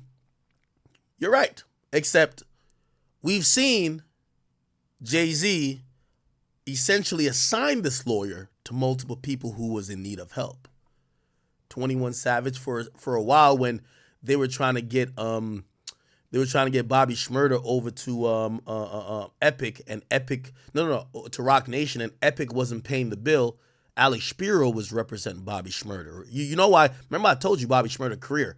you're right, except we've seen Jay-Z essentially assign this lawyer to multiple people who was in need of help. 21 Savage for a while when they were trying to get Bobby Shmurda over to Epic, and Epic to Rock Nation, and Epic wasn't paying the bill. Alex Spiro was representing Bobby Shmurda. You know why? Remember I told you Bobby Shmurda's career.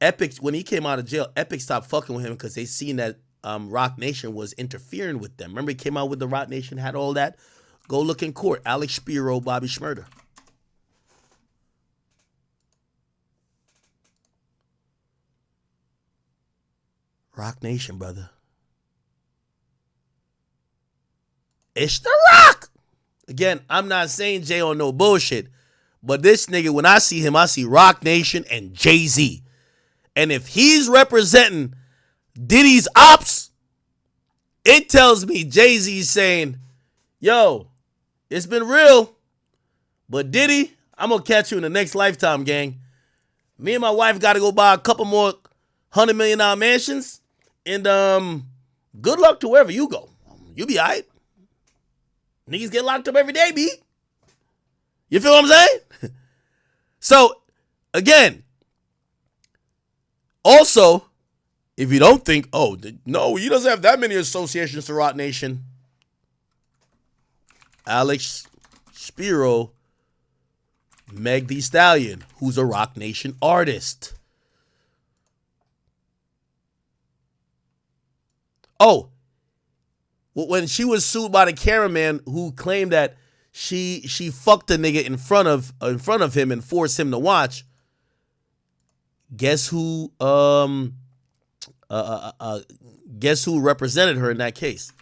Epic, when he came out of jail, Epic stopped fucking with him because they seen that Rock Nation was interfering with them. Remember he came out with the Rock Nation, had all that? Go look in court. Alex Spiro, Bobby Shmurda. Rock Nation, brother. It's the Rock. Again, I'm not saying Jay on no bullshit, but this nigga, when I see him, I see Rock Nation and Jay-Z. And if he's representing Diddy's ops, it tells me Jay-Z's saying, yo, it's been real, but Diddy, I'm going to catch you in the next lifetime, gang. Me and my wife got to go buy a couple more $100 million mansions, and good luck to wherever you go. You be all right. Niggas get locked up every day, B. You feel what I'm saying? So, again, also, if you don't think, oh, no, he doesn't have that many associations to Rock Nation. Alex Spiro, Meg Thee Stallion, who's a Rock Nation artist. Oh, when she was sued by the cameraman who claimed that she fucked the nigga in front of him and forced him to watch. Guess who represented her in that case?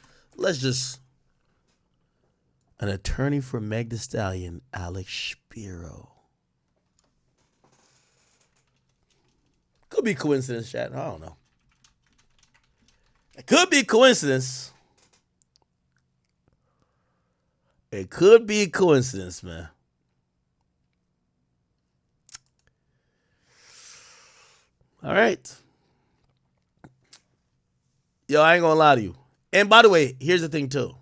An attorney for Meg Thee Stallion, Alex Shapiro. Could be coincidence, chat. I don't know. It could be coincidence. It could be coincidence, man. All right. Yo, I ain't gonna lie to you. And by the way, here's the thing too.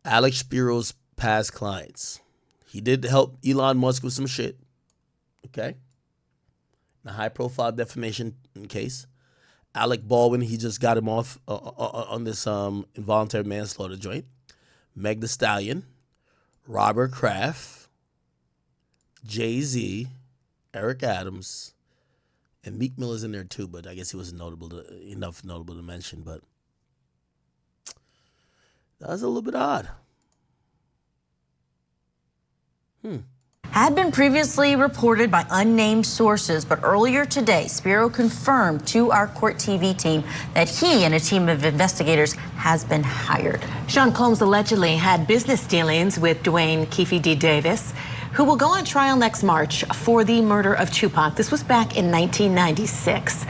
Alex Shapiro's past clients. He did help Elon Musk with some shit. Okay. In a high-profile defamation case. Alec Baldwin, he just got him off on this involuntary manslaughter joint. Meg Thee Stallion, Robert Kraft, Jay-Z, Eric Adams, and Meek Miller's in there too, but I guess he wasn't notable to mention, but that was a little bit odd. Had been previously reported by unnamed sources, but earlier today, Spiro confirmed to our Court TV team that he and a team of investigators has been hired. Sean Combs allegedly had business dealings with Dwayne Keefe D. Davis, who will go on trial next March for the murder of Tupac. This was back in 1996.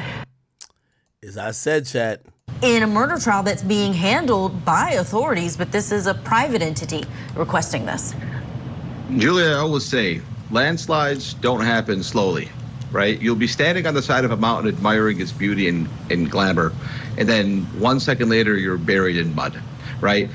As I said, chat. In a murder trial that's being handled by authorities, but this is a private entity requesting this. Julia, I always say, landslides don't happen slowly, right? You'll be standing on the side of a mountain admiring its beauty and glamour, and then 1 second later, you're buried in mud, right?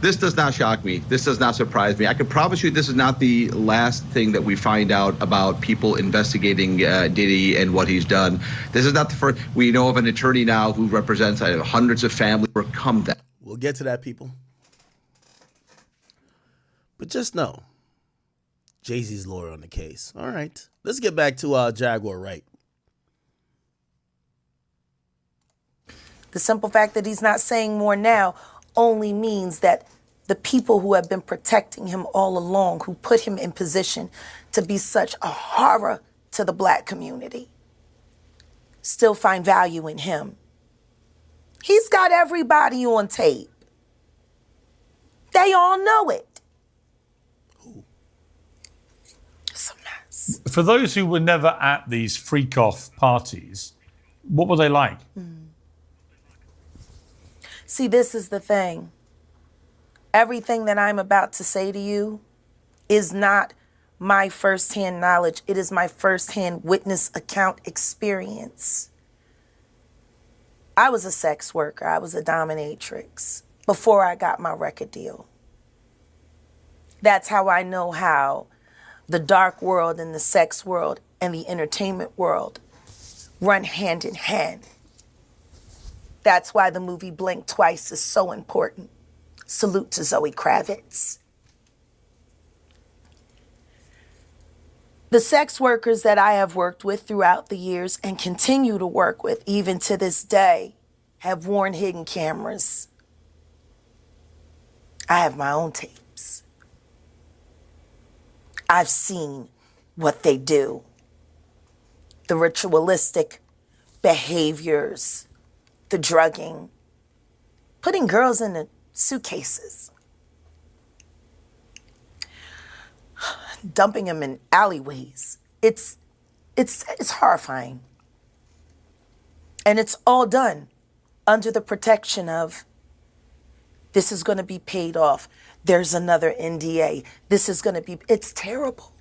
This does not shock me. This does not surprise me. I can promise you this is not the last thing that we find out about people investigating Diddy and what he's done. This is not the first. We know of an attorney now who represents hundreds of families overcome that. We'll get to that, people. But just know, Jay-Z's lawyer on the case. All right. Let's get back to Jaguar Wright. The simple fact that he's not saying more now only means that the people who have been protecting him all along, who put him in position to be such a horror to the black community, still find value in him. He's got everybody on tape. They all know it. For those who were never at these freak-off parties, what were they like? See, this is the thing. Everything that I'm about to say to you is not my firsthand knowledge. It is my firsthand witness account experience. I was a sex worker. I was a dominatrix before I got my record deal. That's how I know how the dark world and the sex world and the entertainment world run hand in hand. That's why the movie Blink Twice is so important. Salute to Zoe Kravitz. The sex workers that I have worked with throughout the years and continue to work with even to this day have worn hidden cameras. I have my own tapes. I've seen what they do. The ritualistic behaviors, the drugging, putting girls in the suitcases, dumping them in alleyways. It's horrifying. And it's all done under the protection of this is going to be paid off. There's another NDA. This is going to be, it's terrible.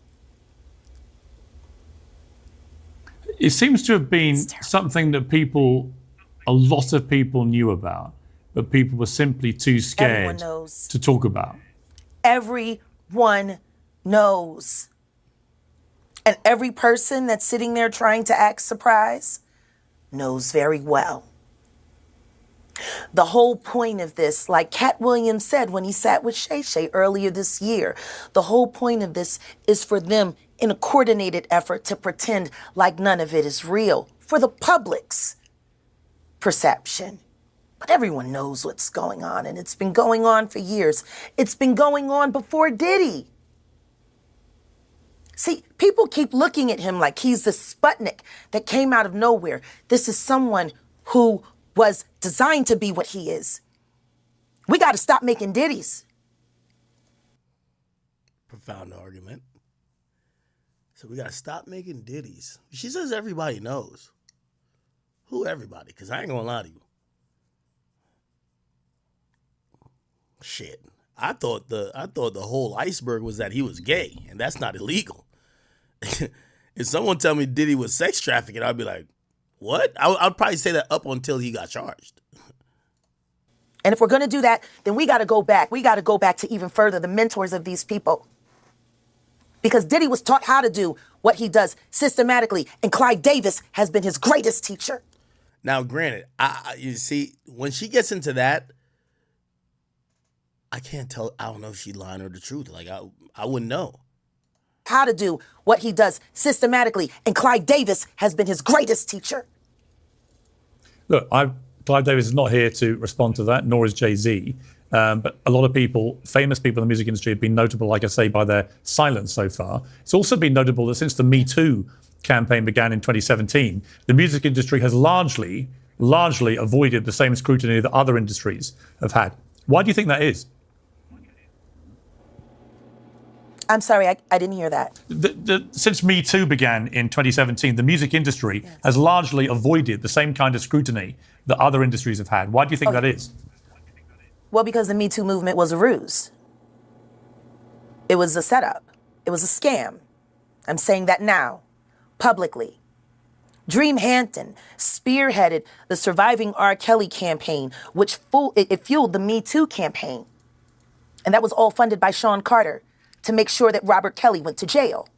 It seems to have been something that a lot of people knew about, but people were simply too scared to talk about. Everyone knows. And every person that's sitting there trying to act surprised knows very well. The whole point of this, like Cat Williams said when he sat with Shay Shay earlier this year, the whole point of this is for them in a coordinated effort to pretend like none of it is real for the public's perception. But everyone knows what's going on, and it's been going on for years. It's been going on before Diddy. See, people keep looking at him like he's the Sputnik that came out of nowhere. This is someone who was designed to be what he is. We got to stop making ditties. Profound argument. So we got to stop making ditties. She says everybody knows. Who everybody? Because I ain't going to lie to you. Shit. I thought the whole iceberg was that he was gay, and that's not illegal. If someone tell me Diddy was sex trafficking, I'd be like, what? I'd probably say that up until he got charged. And if we're going to do that, then we got to go back. We got to go back to even further the mentors of these people. Because Diddy was taught how to do what he does systematically, and Clyde Davis has been his greatest teacher. Now, granted, you see, when she gets into that, I can't tell. I don't know if she's lying or the truth. Like, I wouldn't know. How to do what he does systematically, and Clyde Davis has been his greatest teacher. Look, Clive Davis is not here to respond to that, nor is Jay-Z. But a lot of people, famous people in the music industry, have been notable, like I say, by their silence so far. It's also been notable that since the Me Too campaign began in 2017, the music industry has largely avoided the same scrutiny that other industries have had. Why do you think that is? I'm sorry, I didn't hear that. Since Me Too began in 2017, the music industry has largely avoided the same kind of scrutiny that other industries have had. Why do you think that is? Well, because the Me Too movement was a ruse. It was a setup. It was a scam. I'm saying that now, publicly. Dream Hampton spearheaded the Surviving R. Kelly campaign, which fueled the Me Too campaign. And that was all funded by Sean Carter to make sure that Robert Kelly went to jail.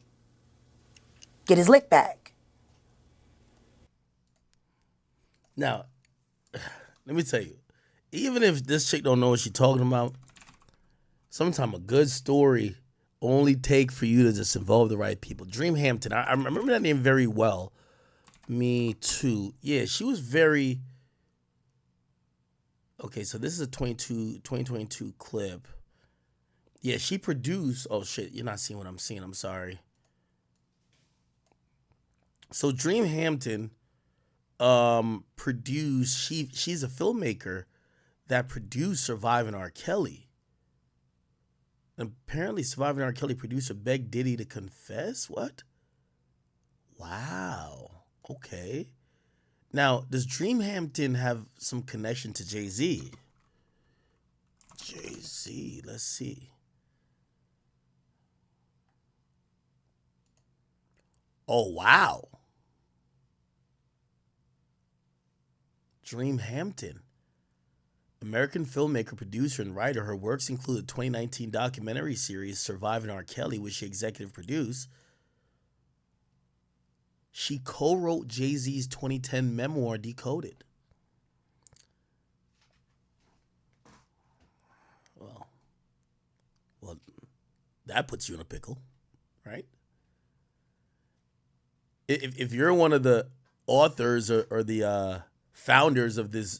Get his lick back. Now, let me tell you, even if this chick don't know what she's talking about, sometimes a good story only take for you to just involve the right people. Dream Hampton, I remember that name very well. Me Too. Yeah, she was very... Okay, so this is a 2022 clip. Yeah, she produced... Oh, shit, you're not seeing what I'm seeing. I'm sorry. So Dream Hampton produced... She's a filmmaker that produced Surviving R. Kelly. Apparently, Surviving R. Kelly producer begged Diddy to confess? What? Wow. Okay. Now, does Dream Hampton have some connection to Jay-Z? Jay-Z, let's see. Oh, wow. Dream Hampton. American filmmaker, producer, and writer. Her works include the 2019 documentary series Surviving R. Kelly, which she executive produced. She co-wrote Jay-Z's 2010 memoir, Decoded. Well, that puts you in a pickle, right? If you're one of the authors or the founders of this,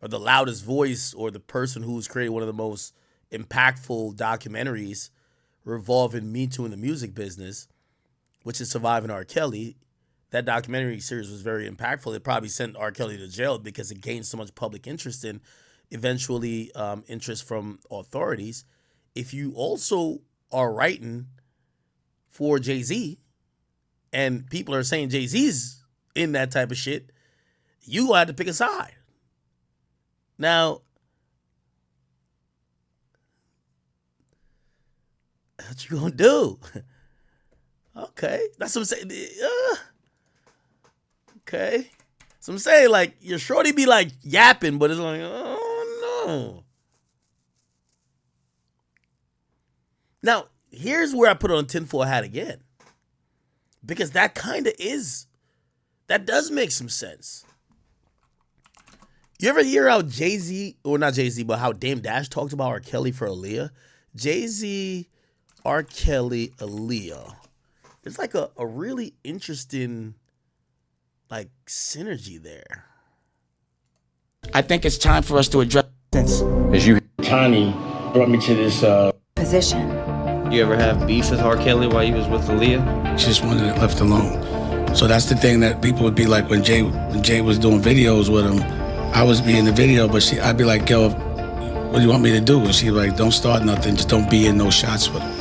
or the loudest voice, or the person who's created one of the most impactful documentaries revolving Me Too in the music business, which is Surviving R. Kelly, that documentary series was very impactful. It probably sent R. Kelly to jail because it gained so much public interest and eventually interest from authorities. If you also are writing for Jay-Z and people are saying Jay-Z's in that type of shit, you had to pick a side. Now, what you gonna do? Okay, that's what I'm saying. Okay, so I'm saying, like, your shorty be like yapping, but it's like, oh no. Now, here's where I put on tinfoil hat again, because that does make some sense. You ever hear how Jay-Z, or not Jay-Z, but how Dame Dash talked about R. Kelly for Aaliyah? Jay-Z, R. Kelly, Aaliyah. It's like a really interesting like synergy there. I think it's time for us to address this. As you, Tiny brought me to this position. you ever have beef with R. Kelly while you was with Aaliyah? She just wanted it left alone. So that's the thing that people would be like when Jay was doing videos with him. I was be in the video, but I'd be like, yo, what do you want me to do? And she'd be like, don't start nothing, just don't be in no shots with him.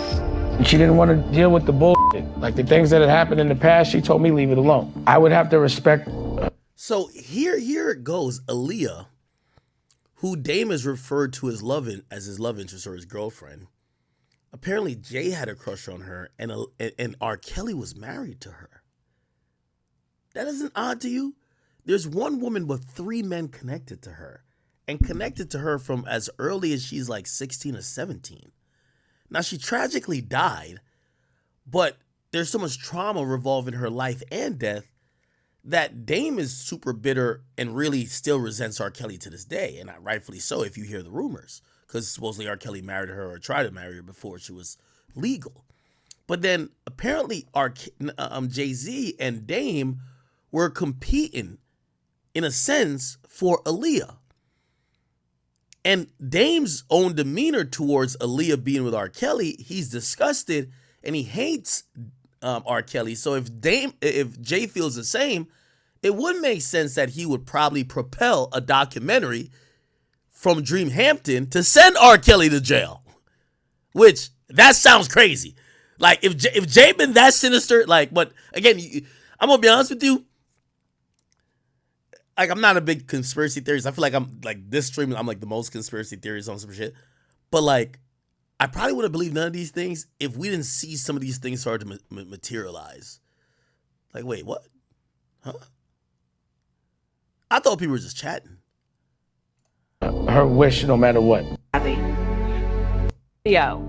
And she didn't want to deal with the bullshit. Like the things that had happened in the past, she told me leave it alone. I would have to respect. So here it goes. Aaliyah, who Dame is referred to as his love interest or his girlfriend. Apparently Jay had a crush on her, and R. Kelly was married to her. That isn't odd to you? There's one woman with 3 men connected to her, and connected to her from as early as she's like 16 or 17. Now, she tragically died, but there's so much trauma revolving her life and death that Dame is super bitter and really still resents R. Kelly to this day, and rightfully so if you hear the rumors, because supposedly R. Kelly married her or tried to marry her before she was legal. But then apparently Jay-Z and Dame were competing in a sense for Aaliyah. And Dame's own demeanor towards Aaliyah being with R. Kelly, he's disgusted and he hates R. Kelly. So if Jay feels the same, it would make sense that he would probably propel a documentary from Dreamhampton to send R. Kelly to jail. Which, that sounds crazy. Like, if Jay been that sinister, like, but again, I'm going to be honest with you. Like, I'm not a big conspiracy theorist. I feel like I'm, like, this stream, I'm, like, the most conspiracy theorist on some shit. But, like, I probably wouldn't believe none of these things if we didn't see some of these things start to materialize. Like, wait, what? Huh? I thought people were just chatting. Her wish, no matter what. Yo.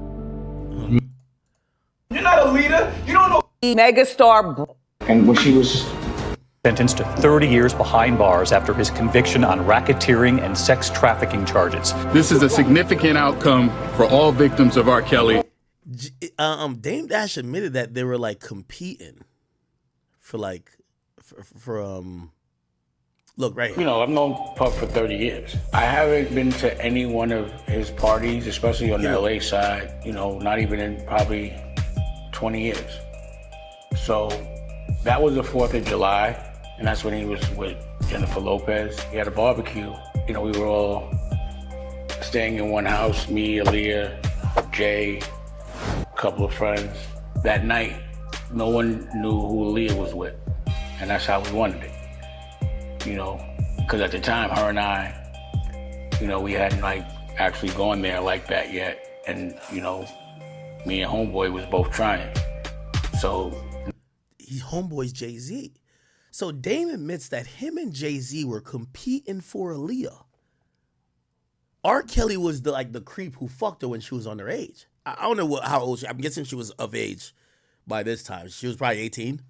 You're not a leader. You don't know. Megastar. And when she was sentenced to 30 years behind bars after his conviction on racketeering and sex trafficking charges. This is a significant outcome for all victims of R. Kelly. Dame Dash admitted that they were like competing for look right here. You know, I've known Puff for 30 years. I haven't been to any one of his parties, especially on the LA side, you know, not even in probably 20 years. So that was the 4th of July. And that's when he was with Jennifer Lopez. He had a barbecue. You know, we were all staying in one house, me, Aaliyah, Jay, a couple of friends. That night, no one knew who Aaliyah was with. And that's how we wanted it. You know, because at the time, her and I, you know, we hadn't like actually gone there like that yet. And, you know, me and Homeboy was both trying. So. Homeboy's Jay-Z. So Dame admits that him and Jay-Z were competing for Aaliyah. R. Kelly was the creep who fucked her when she was underage. I don't know how old I'm guessing she was of age by this time. She was probably 18.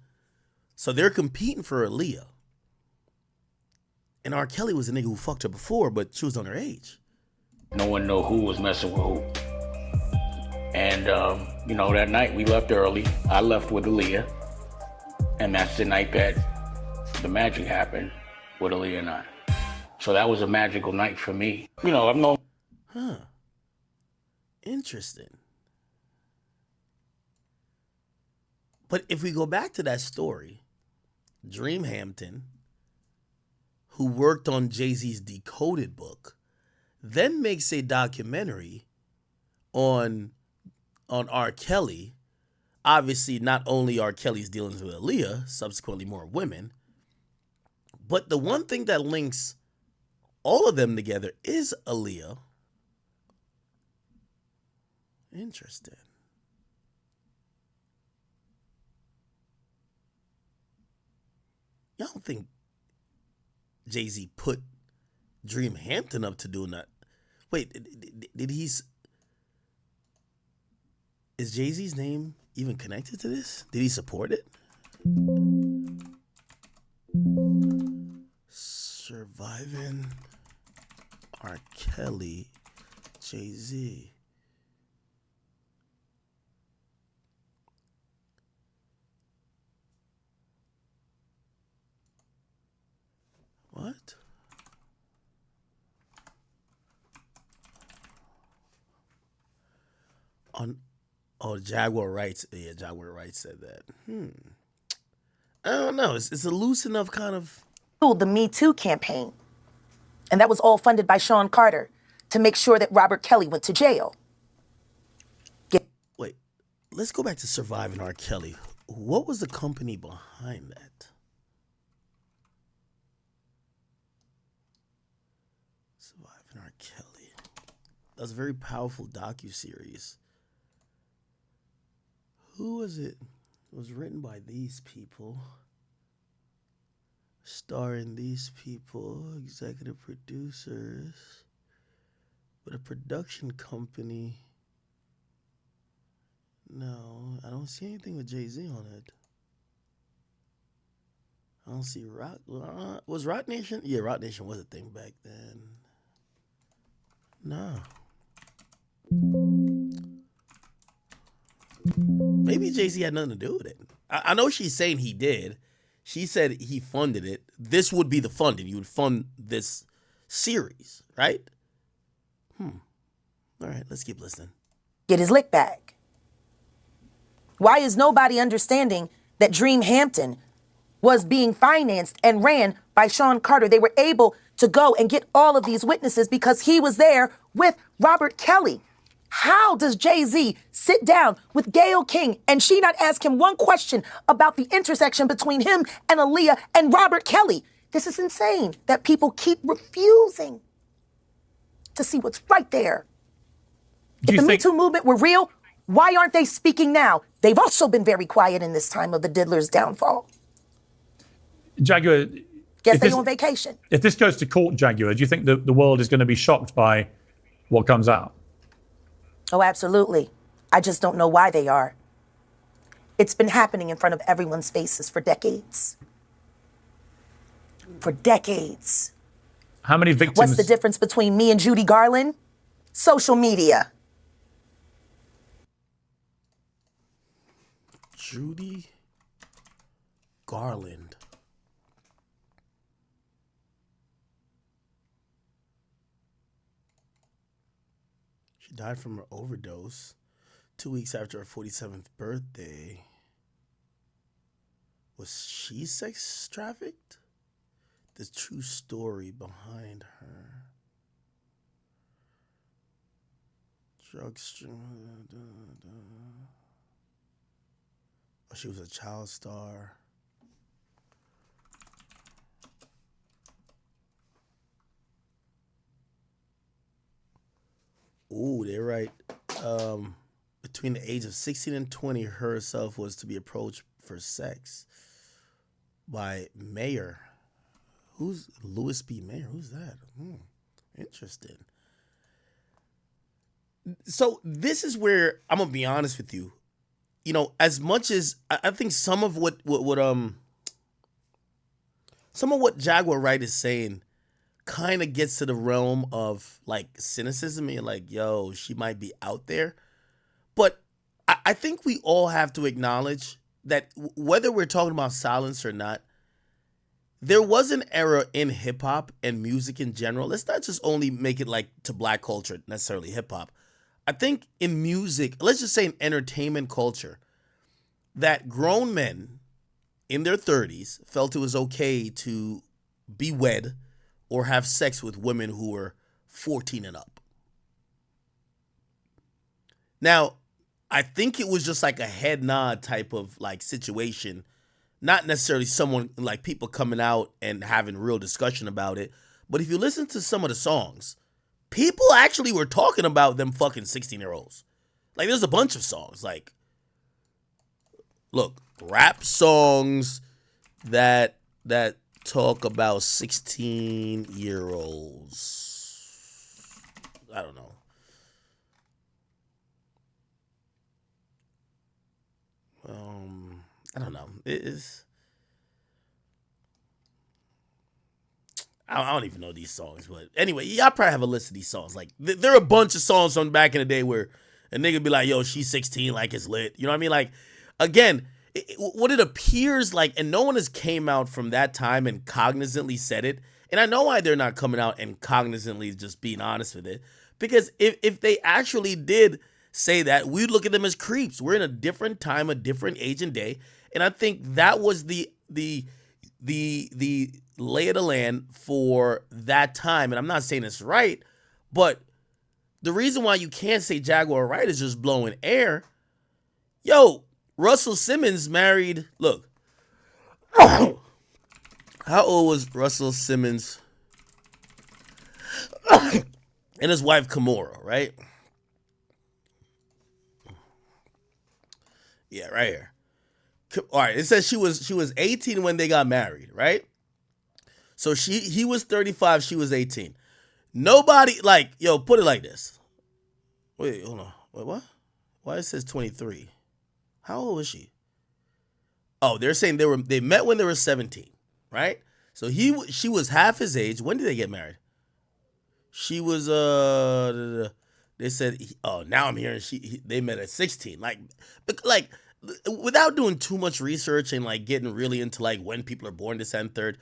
So they're competing for Aaliyah. And R. Kelly was a nigga who fucked her before, but she was underage. No one knew who was messing with who. And, you know, that night we left early. I left with Aaliyah. And that's the night that the magic happened with Aaliyah and I. So that was a magical night for me. You know, I've known. Huh. Interesting. But if we go back to that story, Dreamhampton, who worked on Jay-Z's Decoded book, then makes a documentary on R. Kelly. Obviously, not only R. Kelly's dealings with Aaliyah, subsequently more women, but the one thing that links all of them together is Aaliyah. Interesting. Y'all don't think Jay-Z put Dreamhampton up to doing that? Wait, did he's... Is Jay-Z's name even connected to this? Did he support it? Surviving R. Kelly, Jay-Z. What? Jaguar Wrights. Yeah, Jaguar Wrights said that. I don't know. It's a loose enough kind of. The Me Too campaign. And that was all funded by Sean Carter to make sure that Robert Kelly went to jail. Wait, let's go back to Surviving R. Kelly. What was the company behind that? Surviving R. Kelly. That was a very powerful docuseries. Who was it? It was written by these people. Starring these people, executive producers, with a production company. No, I don't see anything with Jay-Z on it. I don't see Rock. Was Rock Nation? Yeah, Rock Nation was a thing back then. No. Maybe Jay-Z had nothing to do with it. I know she's saying he did. She said he funded it. This would be the funding. You would fund this series, right? All right, let's keep listening. Get his lick back. Why is nobody understanding that Dream Hampton was being financed and ran by Sean Carter? They were able to go and get all of these witnesses because he was there with Robert Kelly. How does Jay-Z sit down with Gayle King and she not ask him one question about the intersection between him and Aaliyah and Robert Kelly? This is insane that people keep refusing to see what's right there. If the Me Too movement were real, why aren't they speaking now? They've also been very quiet in this time of the diddler's downfall. Jaguar, Guess they're on vacation. If this goes to court, Jaguar, do you think the world is going to be shocked by what comes out? Oh, absolutely. I just don't know why they are. It's been happening in front of everyone's faces for decades. For decades. How many victims? What's the difference between me and Judy Garland? Social media. Judy Garland. She died from her overdose 2 weeks after her 47th birthday. Was she sex trafficked? The true story behind her. Drugs. Oh, she was a child star. Ooh, they're right. Between the age of 16 and 20, herself was to be approached for sex by Mayer. Who's Louis B. Mayer? Who's that? Interesting. So this is where I'm gonna be honest with you. You know, as much as I think some of what Jaguar Wright is saying kind of gets to the realm of like cynicism and like, yo, she might be out there. But I think we all have to acknowledge that whether we're talking about silence or not, there was an era in hip hop and music in general. Let's not just only make it like to black culture, necessarily hip hop. I think in music, let's just say in entertainment culture, that grown men in their 30s felt it was okay to be wed or have sex with women who were 14 and up. Now, I think it was just like a head nod type of like situation, not necessarily someone like people coming out and having real discussion about it. But if you listen to some of the songs, people actually were talking about them fucking 16-year-olds. Like there's a bunch of songs. Like, look, rap songs that talk about 16-year-olds. I don't know. I don't know. I don't even know these songs, but anyway, y'all probably have a list of these songs. Like, there are a bunch of songs from back in the day where a nigga be like, yo, she's 16, like it's lit. You know what I mean? Like, again, what it appears like, and no one has came out from that time and cognizantly said it, and I know why they're not coming out and cognizantly just being honest with it, because if they actually did say that, we'd look at them as creeps. We're in a different time, a different age and day, and I think that was the lay of the land for that time. And I'm not saying it's right, but the reason why you can't say Jaguar Wright is just blowing air. Yo, Russell Simmons married, look, how old was Russell Simmons and his wife Kimora, right? Yeah, right here. All right, it says she was 18 when they got married, right? So he was 35, she was 18. Nobody, like, yo, put it like this. Wait, hold on. Wait, what? Why it says 23? How old was she? Oh, they're saying they met when they were 17, right? So she was half his age. When did they get married? She was they said now I'm hearing they met at 16. Like without doing too much research and like getting really into like when people are born, this and third.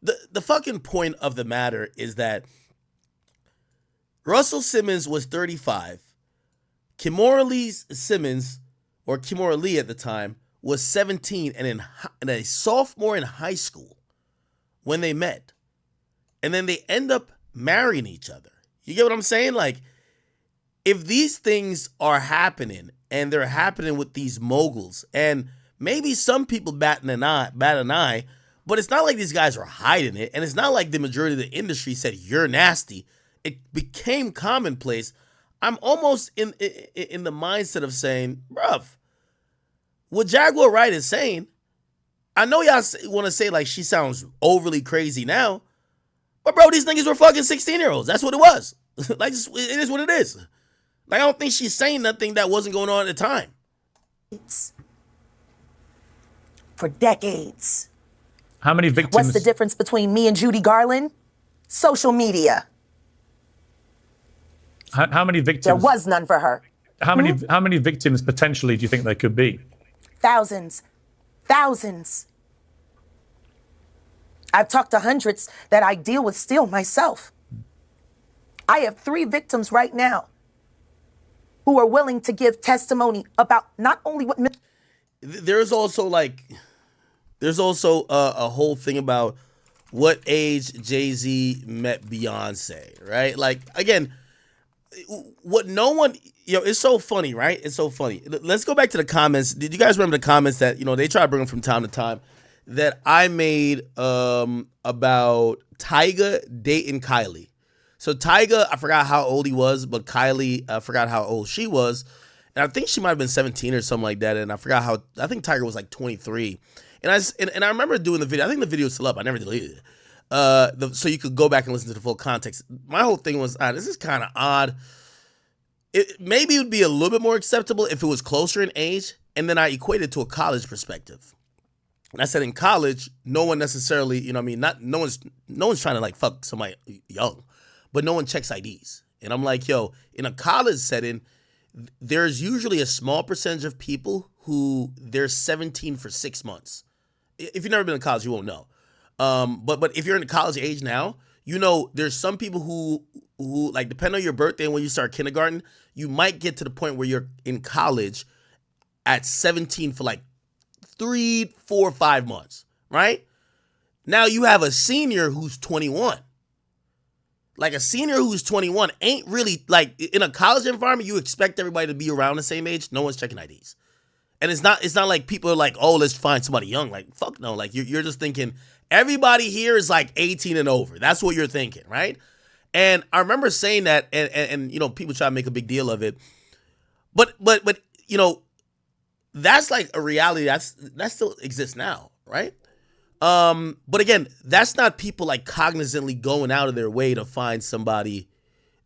The fucking point of the matter is that Russell Simmons was 35. Kimora Lee at the time was 17 and a sophomore in high school when they met. And then they end up marrying each other. You get what I'm saying? Like, if these things are happening and they're happening with these moguls, and maybe some people bat an eye, but it's not like these guys are hiding it, and it's not like the majority of the industry said, you're nasty. It became commonplace. I'm almost in the mindset of saying, bruv, what Jaguar Wright is saying, I know y'all want to say like she sounds overly crazy now, but bro, these niggas were fucking 16-year-olds. That's what it was. Like, it is what it is. Like, I don't think she's saying nothing that wasn't going on at the time. For decades. How many victims? What's the difference between me and Judy Garland? Social media. How many victims? There was none for her. How many victims potentially do you think there could be? Thousands. I've talked to hundreds that I deal with still myself. I have 3 victims right now who are willing to give testimony about not only what... There's also a whole thing about what age Jay-Z met Beyonce, right? Like, again, what no one... it's so funny, right? It's so funny. Let's go back to the comments. Did you guys remember the comments that, they try to bring them from time to time that I made about Tyga dating Kylie? So Tyga, I forgot how old he was, but Kylie, I forgot how old she was. And I think she might have been 17 or something like that. And I think Tyga was like 23. And I remember doing the video. I think the video is still up. I never deleted it. So you could go back and listen to the full context. My whole thing was, this is kind of odd. Maybe it would be a little bit more acceptable if it was closer in age. And then I equated it to a college perspective. And I said in college, no one necessarily, no one's trying to like fuck somebody young, but no one checks IDs. And I'm like, yo, in a college setting, there's usually a small percentage of people who they're 17 for 6 months. If you've never been to college, you won't know. But if you're in the college age now, there's some people who like, depending on your birthday and when you start kindergarten, you might get to the point where you're in college at 17 for like 3, 4, 5 months, right? Now you have a senior who's 21. Like, a senior who's 21 ain't really, like, in a college environment, you expect everybody to be around the same age. No one's checking IDs. And it's not like people are like, oh, let's find somebody young. Like, fuck no. Like, you're just thinking everybody here is like 18 and over. That's what you're thinking, right? And I remember saying that, and people try to make a big deal of it. But that's like a reality that still exists now, right? But again, that's not people like cognizantly going out of their way to find somebody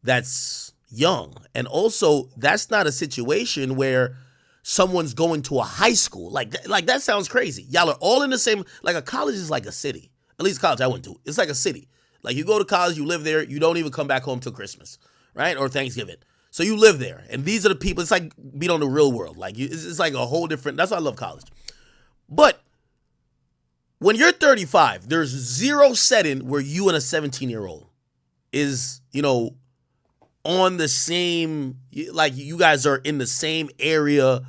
that's young. And also, that's not a situation where someone's going to a high school. Like that sounds crazy. Y'all are all in the same, like, a college is like a city. At least college I went to. It's like a city. Like you go to college, you live there, you don't even come back home till Christmas, right? Or Thanksgiving. So you live there. And these are the people, it's like being on the real world. Like it's like a whole different, that's why I love college. But when you're 35, there's zero setting where you and a 17-year-old is, on the same, like you guys are in the same area.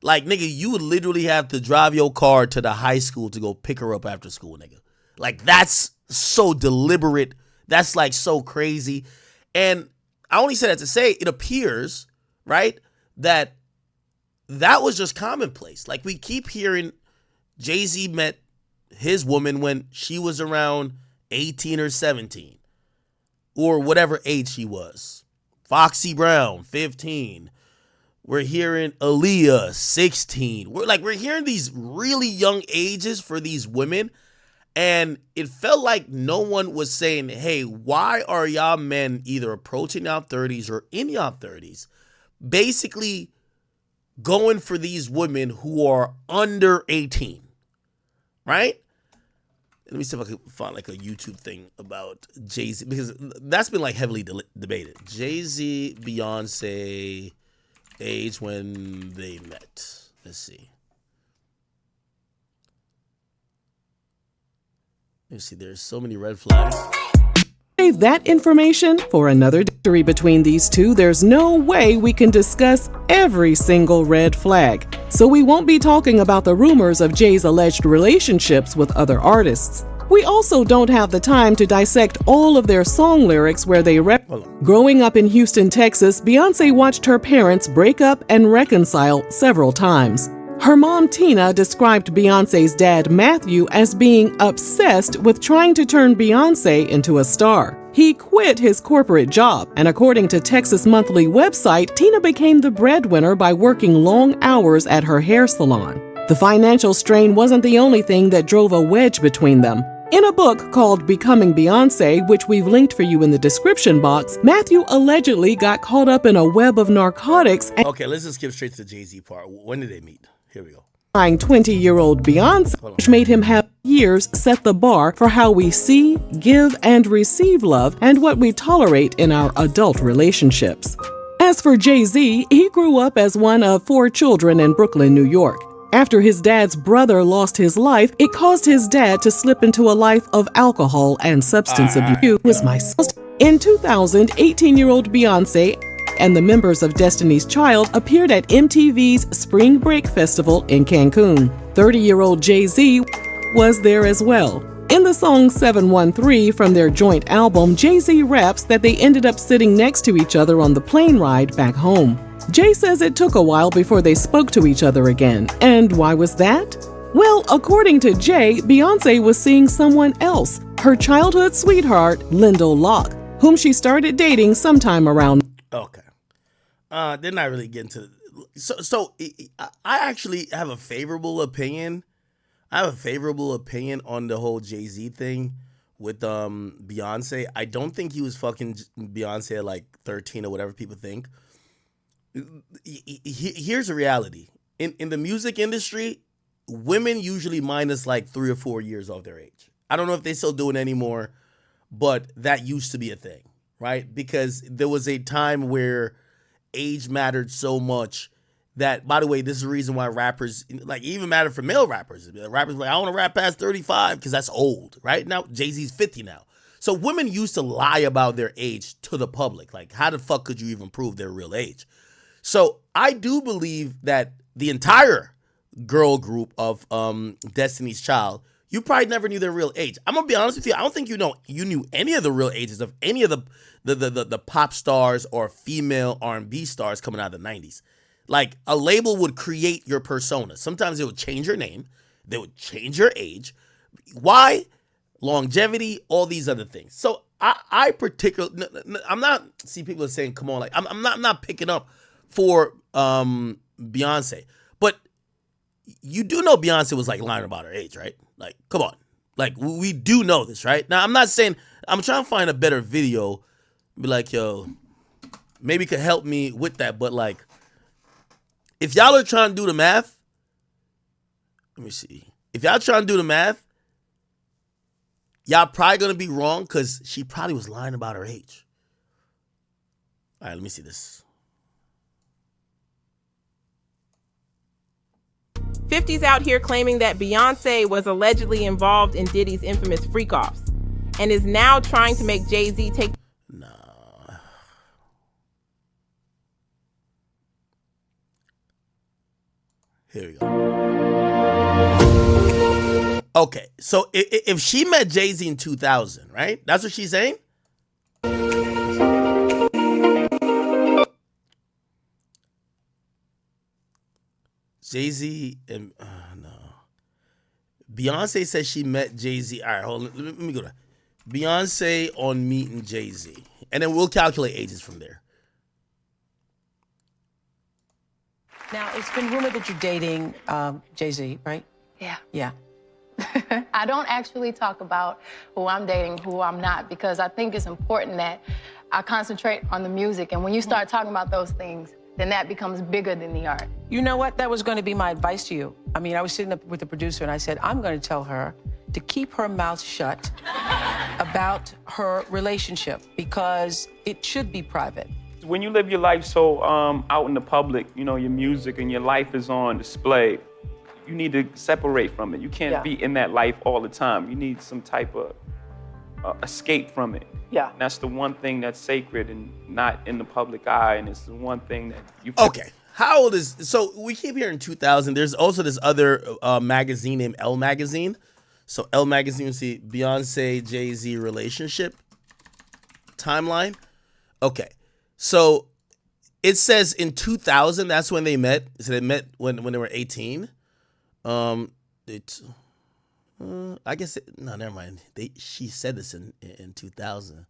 Like, nigga, you would literally have to drive your car to the high school to go pick her up after school, nigga. Like, that's so deliberate. That's like so crazy. And I only say that to say it appears, right, that was just commonplace. Like, we keep hearing Jay-Z met his woman when she was around 18 or 17 or whatever age she was. Foxy Brown, 15. We're hearing Aaliyah, 16. We're hearing these really young ages for these women. And it felt like no one was saying, hey, why are y'all men either approaching y'all 30s or in y'all 30s basically going for these women who are under 18, right? Let me see if I can find like a YouTube thing about Jay-Z, because that's been like heavily debated. Jay-Z, Beyonce, age when they met. Let's see. You see, there's so many red flags. Save that information for another victory between these two. There's no way we can discuss every single red flag. So we won't be talking about the rumors of Jay's alleged relationships with other artists. We also don't have the time to dissect all of their song lyrics where they Growing up in Houston, Texas, Beyonce watched her parents break up and reconcile several times. Her mom, Tina, described Beyonce's dad, Matthew, as being obsessed with trying to turn Beyonce into a star. He quit his corporate job, and according to Texas Monthly website, Tina became the breadwinner by working long hours at her hair salon. The financial strain wasn't the only thing that drove a wedge between them. In a book called Becoming Beyonce, which we've linked for you in the description box, Matthew allegedly got caught up in a web of narcotics and Okay, let's just skip straight to the Jay-Z part. When did they meet? Here we go. 20-year-old Beyonce, which made him have years set the bar for how we see, give, and receive love and what we tolerate in our adult relationships. As for Jay-Z, he grew up as one of 4 children in Brooklyn, New York. After his dad's brother lost his life, it caused his dad to slip into a life of alcohol and substance abuse. In 2000, 18-year-old Beyonce and the members of Destiny's Child appeared at MTV's Spring Break Festival in Cancun. 30-year-old Jay-Z was there as well. In the song 713 from their joint album, Jay-Z raps that they ended up sitting next to each other on the plane ride back home. Jay says it took a while before they spoke to each other again. And why was that? Well, according to Jay, Beyonce was seeing someone else, her childhood sweetheart, Lyndall Locke, whom she started dating sometime around. Okay. They're not really getting to. So I actually have a favorable opinion. I have a favorable opinion on the whole Jay-Z thing with Beyonce. I don't think he was fucking Beyonce at like 13 or whatever people think. Here's the reality. In the music industry, women usually minus like 3 or 4 years off their age. I don't know if they still do it anymore, but that used to be a thing, right? Because there was a time where age mattered so much that, by the way, this is the reason why rappers, like, even mattered for male rappers. Rappers were like, I want to rap past 35 because that's old, right? Now, Jay-Z's 50 now. So women used to lie about their age to the public. Like, how the fuck could you even prove their real age? So I do believe that the entire girl group of Destiny's Child, you probably never knew their real age. I'm gonna be honest with you. I don't think you knew any of the real ages of any of the pop stars or female R&B stars coming out of the 90s. Like, a label would create your persona. Sometimes they would change your name. They would change your age. Why? Longevity, all these other things. So I particularly, I'm not, see, people are saying, come on, like, I'm not picking up for Beyonce. But you do know Beyonce was like lying about her age, right? Like, come on. Like, we do know this, right? Now, I'm not saying, I'm trying to find a better video. Be like, yo, maybe could help me with that. But like, if y'all are trying to do the math, let me see. If y'all trying to do the math, Y'all probably gonna be wrong because she probably was lying about her age. All right, let me see this. 50's out here claiming that Beyonce was allegedly involved in Diddy's infamous freak-offs and is now trying to make Jay-Z take... Here we go. Okay, so if she met Jay-Z in 2000, right? That's what she's saying? Jay-Z and no. Beyonce says she met Jay-Z. All right, hold on. Let me go to Beyonce on meeting Jay-Z. And then we'll calculate ages from there. Now, it's been rumored that you're dating Jay-Z, right? Yeah. Yeah. I don't actually talk about who I'm dating, who I'm not, because I think it's important that I concentrate on the music. And when you start talking about those things, then that becomes bigger than the art. You know what? That was going to be my advice to you. I mean, I was sitting up with the producer and I said, I'm going to tell her to keep her mouth shut about her relationship because it should be private. When you live your life so out in the public, you know, your music and your life is on display, you need to separate from it. You can't be in that life all the time. You need some type of escape from it. Yeah. And that's the one thing that's sacred and not in the public eye, and it's the one thing that you... Okay. How old is... So we keep hearing 2000. There's also this other magazine named Elle Magazine. So Elle Magazine, you see Beyonce, Jay-Z relationship timeline. Okay. So it says in 2000, that's when they met. So they met when they were 18. I guess no, never mind. She said this in 2000.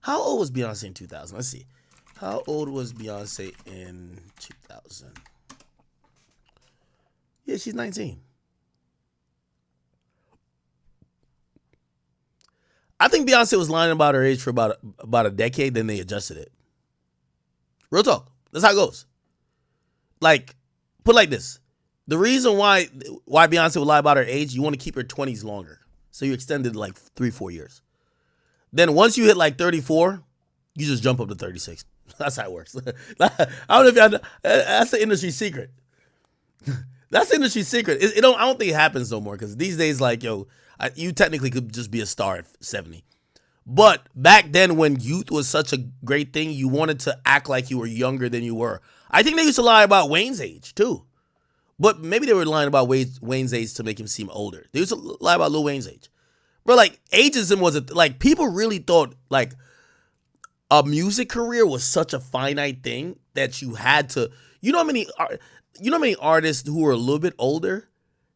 How old was Beyonce in 2000? Let's see. How old was Beyonce in 2000? Yeah, she's 19. I think Beyonce was lying about her age for about a decade, then they adjusted it. Real talk. That's how it goes. Like, put it like this. The reason why Beyonce would lie about her age, you want to keep her 20s longer. So you extended like 3-4 years. Then once you hit like 34, you just jump up to 36. That's how it works. I don't know if y'all know. That's the industry secret. That's the industry secret. I don't think it happens no more because these days, like, yo, you technically could just be a star at 70. But back then when youth was such a great thing, you wanted to act like you were younger than you were. I think they used to lie about Wayne's age too. But maybe they were lying about Wayne's age to make him seem older. They used to lie about Lil Wayne's age. But like ageism was like people really thought like a music career was such a finite thing that you had to. You know how many artists who were a little bit older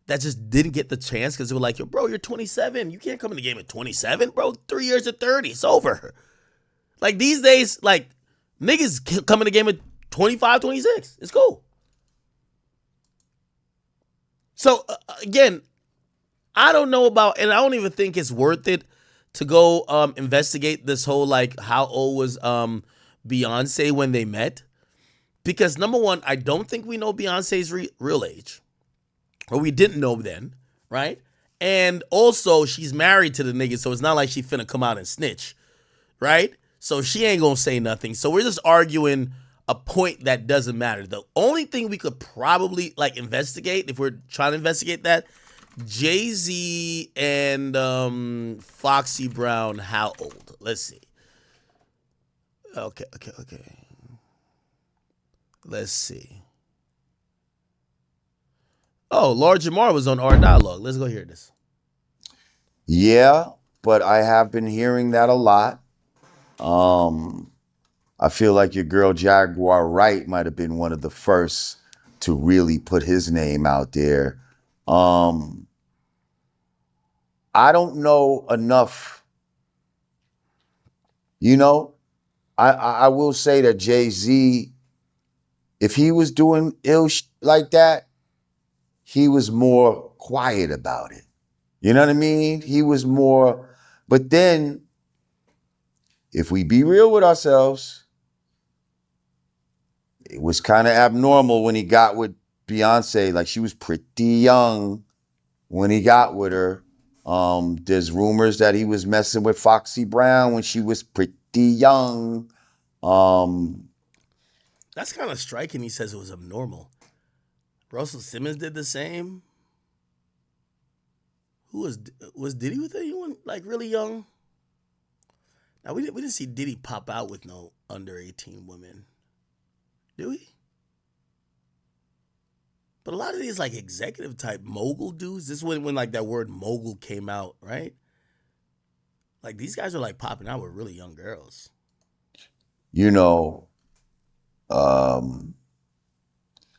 that just didn't get the chance because they were like, yo, bro, you're 27. You can't come in the game at 27, bro. 3 years at 30, it's over. Like these days, like niggas come in the game at 25, 26. It's cool. So, again, I don't know about, and I don't even think it's worth it to go investigate this whole, like, how old was Beyonce when they met. Because, number one, I don't think we know Beyonce's real age. Or we didn't know then, right? And also, she's married to the nigga, so it's not like she finna come out and snitch, right? So she ain't gonna say nothing. So we're just arguing a point that doesn't matter. The only thing we could probably like investigate, if we're trying to investigate that, Jay-Z and Foxy Brown, how old? Let's see. Okay. Let's see. Oh, Lord Jamar was on our dialogue. Let's go hear this. Yeah, but I have been hearing that a lot. I feel like your girl Jaguar Wright might have been one of the first to really put his name out there. I don't know enough. You know, I will say that Jay-Z, if he was doing ill like that, he was more quiet about it. You know what I mean? He was more, but then if we be real with ourselves, it was kind of abnormal when he got with Beyonce. Like she was pretty young when he got with her. There's rumors that he was messing with Foxy Brown when she was pretty young. That's kind of striking. He says it was abnormal. Russell Simmons did the same. Who was Diddy with anyone like really young? Now we didn't see Diddy pop out with no under 18 women, do we? But a lot of these like executive type mogul dudes. This is when like that word mogul came out, right? Like these guys are like popping out with really young girls. You know,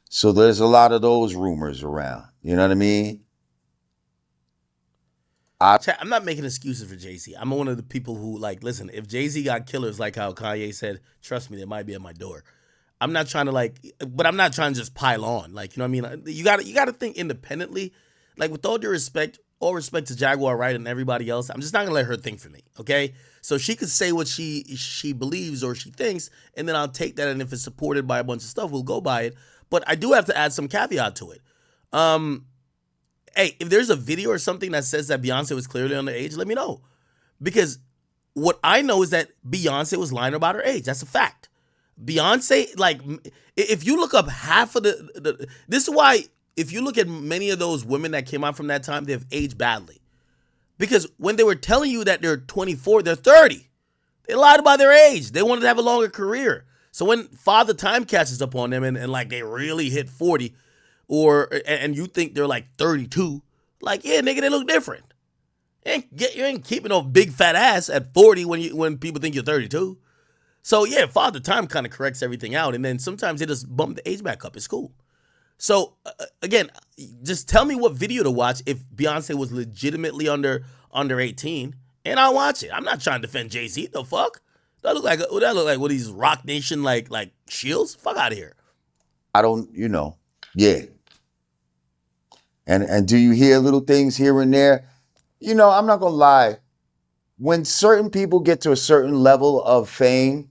so there's a lot of those rumors around. You know what I mean? I'm not making excuses for Jay-Z. I'm one of the people who like, listen, if Jay-Z got killers like how Kanye said, trust me, they might be at my door. I'm not trying to but I'm not trying to just pile on. Like, you know what I mean? You got to think independently. Like with all due respect, all respect to Jaguar Wright and everybody else, I'm just not gonna let her think for me, okay? So she could say what she believes or she thinks, and then I'll take that, and if it's supported by a bunch of stuff, we'll go by it. But I do have to add some caveat to it. Hey, if there's a video or something that says that Beyonce was clearly underage, let me know. Because what I know is that Beyonce was lying about her age. That's a fact. Beyonce, like, if you look up half of this is why, if you look at many of those women that came out from that time, they've aged badly. Because when they were telling you that they're 24, they're 30. They lied about their age. They wanted to have a longer career. So when Father Time catches up on them and like they really hit 40, and you think they're like 32, like, yeah, nigga, they look different. You ain't keeping no big fat ass at 40 when people think you're 32. So yeah, Father Time kind of corrects everything out, and then sometimes they just bump the age back up. It's cool. So again, just tell me what video to watch if Beyonce was legitimately under 18, and I'll watch it. I'm not trying to defend Jay-Z. The fuck? That look like what these Rock Nation like shields? Fuck out of here. I don't, yeah. And do you hear little things here and there? I'm not gonna lie. When certain people get to a certain level of fame,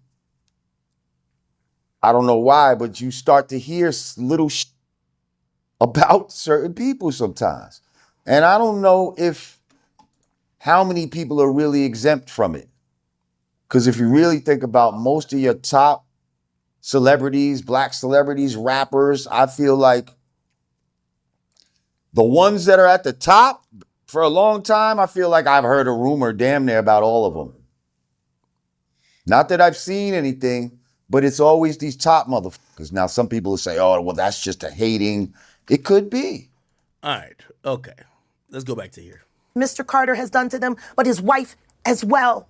I don't know why, but you start to hear little about certain people sometimes. And I don't know how many people are really exempt from it. Because if you really think about most of your top celebrities, black celebrities, rappers, I feel like the ones that are at the top for a long time, I feel like I've heard a rumor damn near about all of them. Not that I've seen anything, but it's always these top motherfuckers. Now, some people will say, oh, well, that's just a hating. It could be. All right. Okay. Let's go back to here. Mr. Carter has done to them, but his wife as well.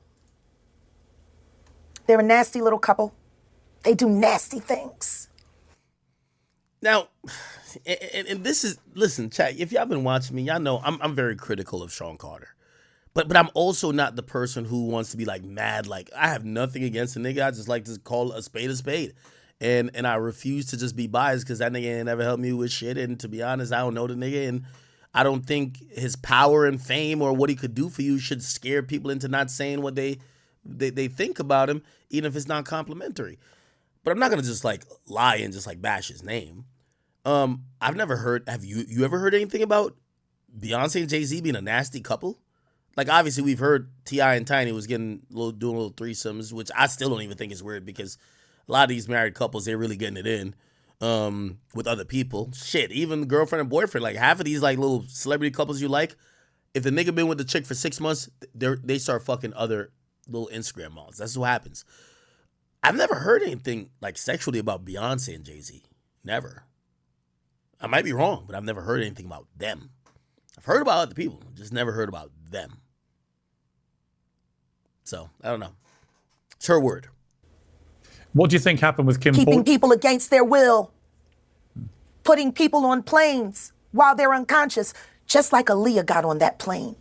They're a nasty little couple. They do nasty things. Now, and this is, listen, chat, if y'all been watching me, y'all know I'm very critical of Sean Carter. But I'm also not the person who wants to be like mad. Like, I have nothing against the nigga. I just like to call a spade a spade. And I refuse to just be biased because that nigga ain't never helped me with shit. And to be honest, I don't know the nigga. And I don't think his power and fame or what he could do for you should scare people into not saying what they think about him, even if it's not complimentary. But I'm not going to just like lie and just like bash his name. I've never heard, have you ever heard anything about Beyonce and Jay-Z being a nasty couple? Like, obviously, we've heard T.I. and Tiny was doing little threesomes, which I still don't even think is weird because a lot of these married couples, they're really getting it in with other people. Shit, even girlfriend and boyfriend, like half of these like little celebrity couples you like, if the nigga been with the chick for 6 months, they start fucking other little Instagram models. That's what happens. I've never heard anything like sexually about Beyonce and Jay-Z. Never. I might be wrong, but I've never heard anything about them. I've heard about other people, just never heard about them. So, I don't know. It's her word. What do you think happened with Kim Keeping people against their will. Putting people on planes while they're unconscious, just like Aaliyah got on that plane.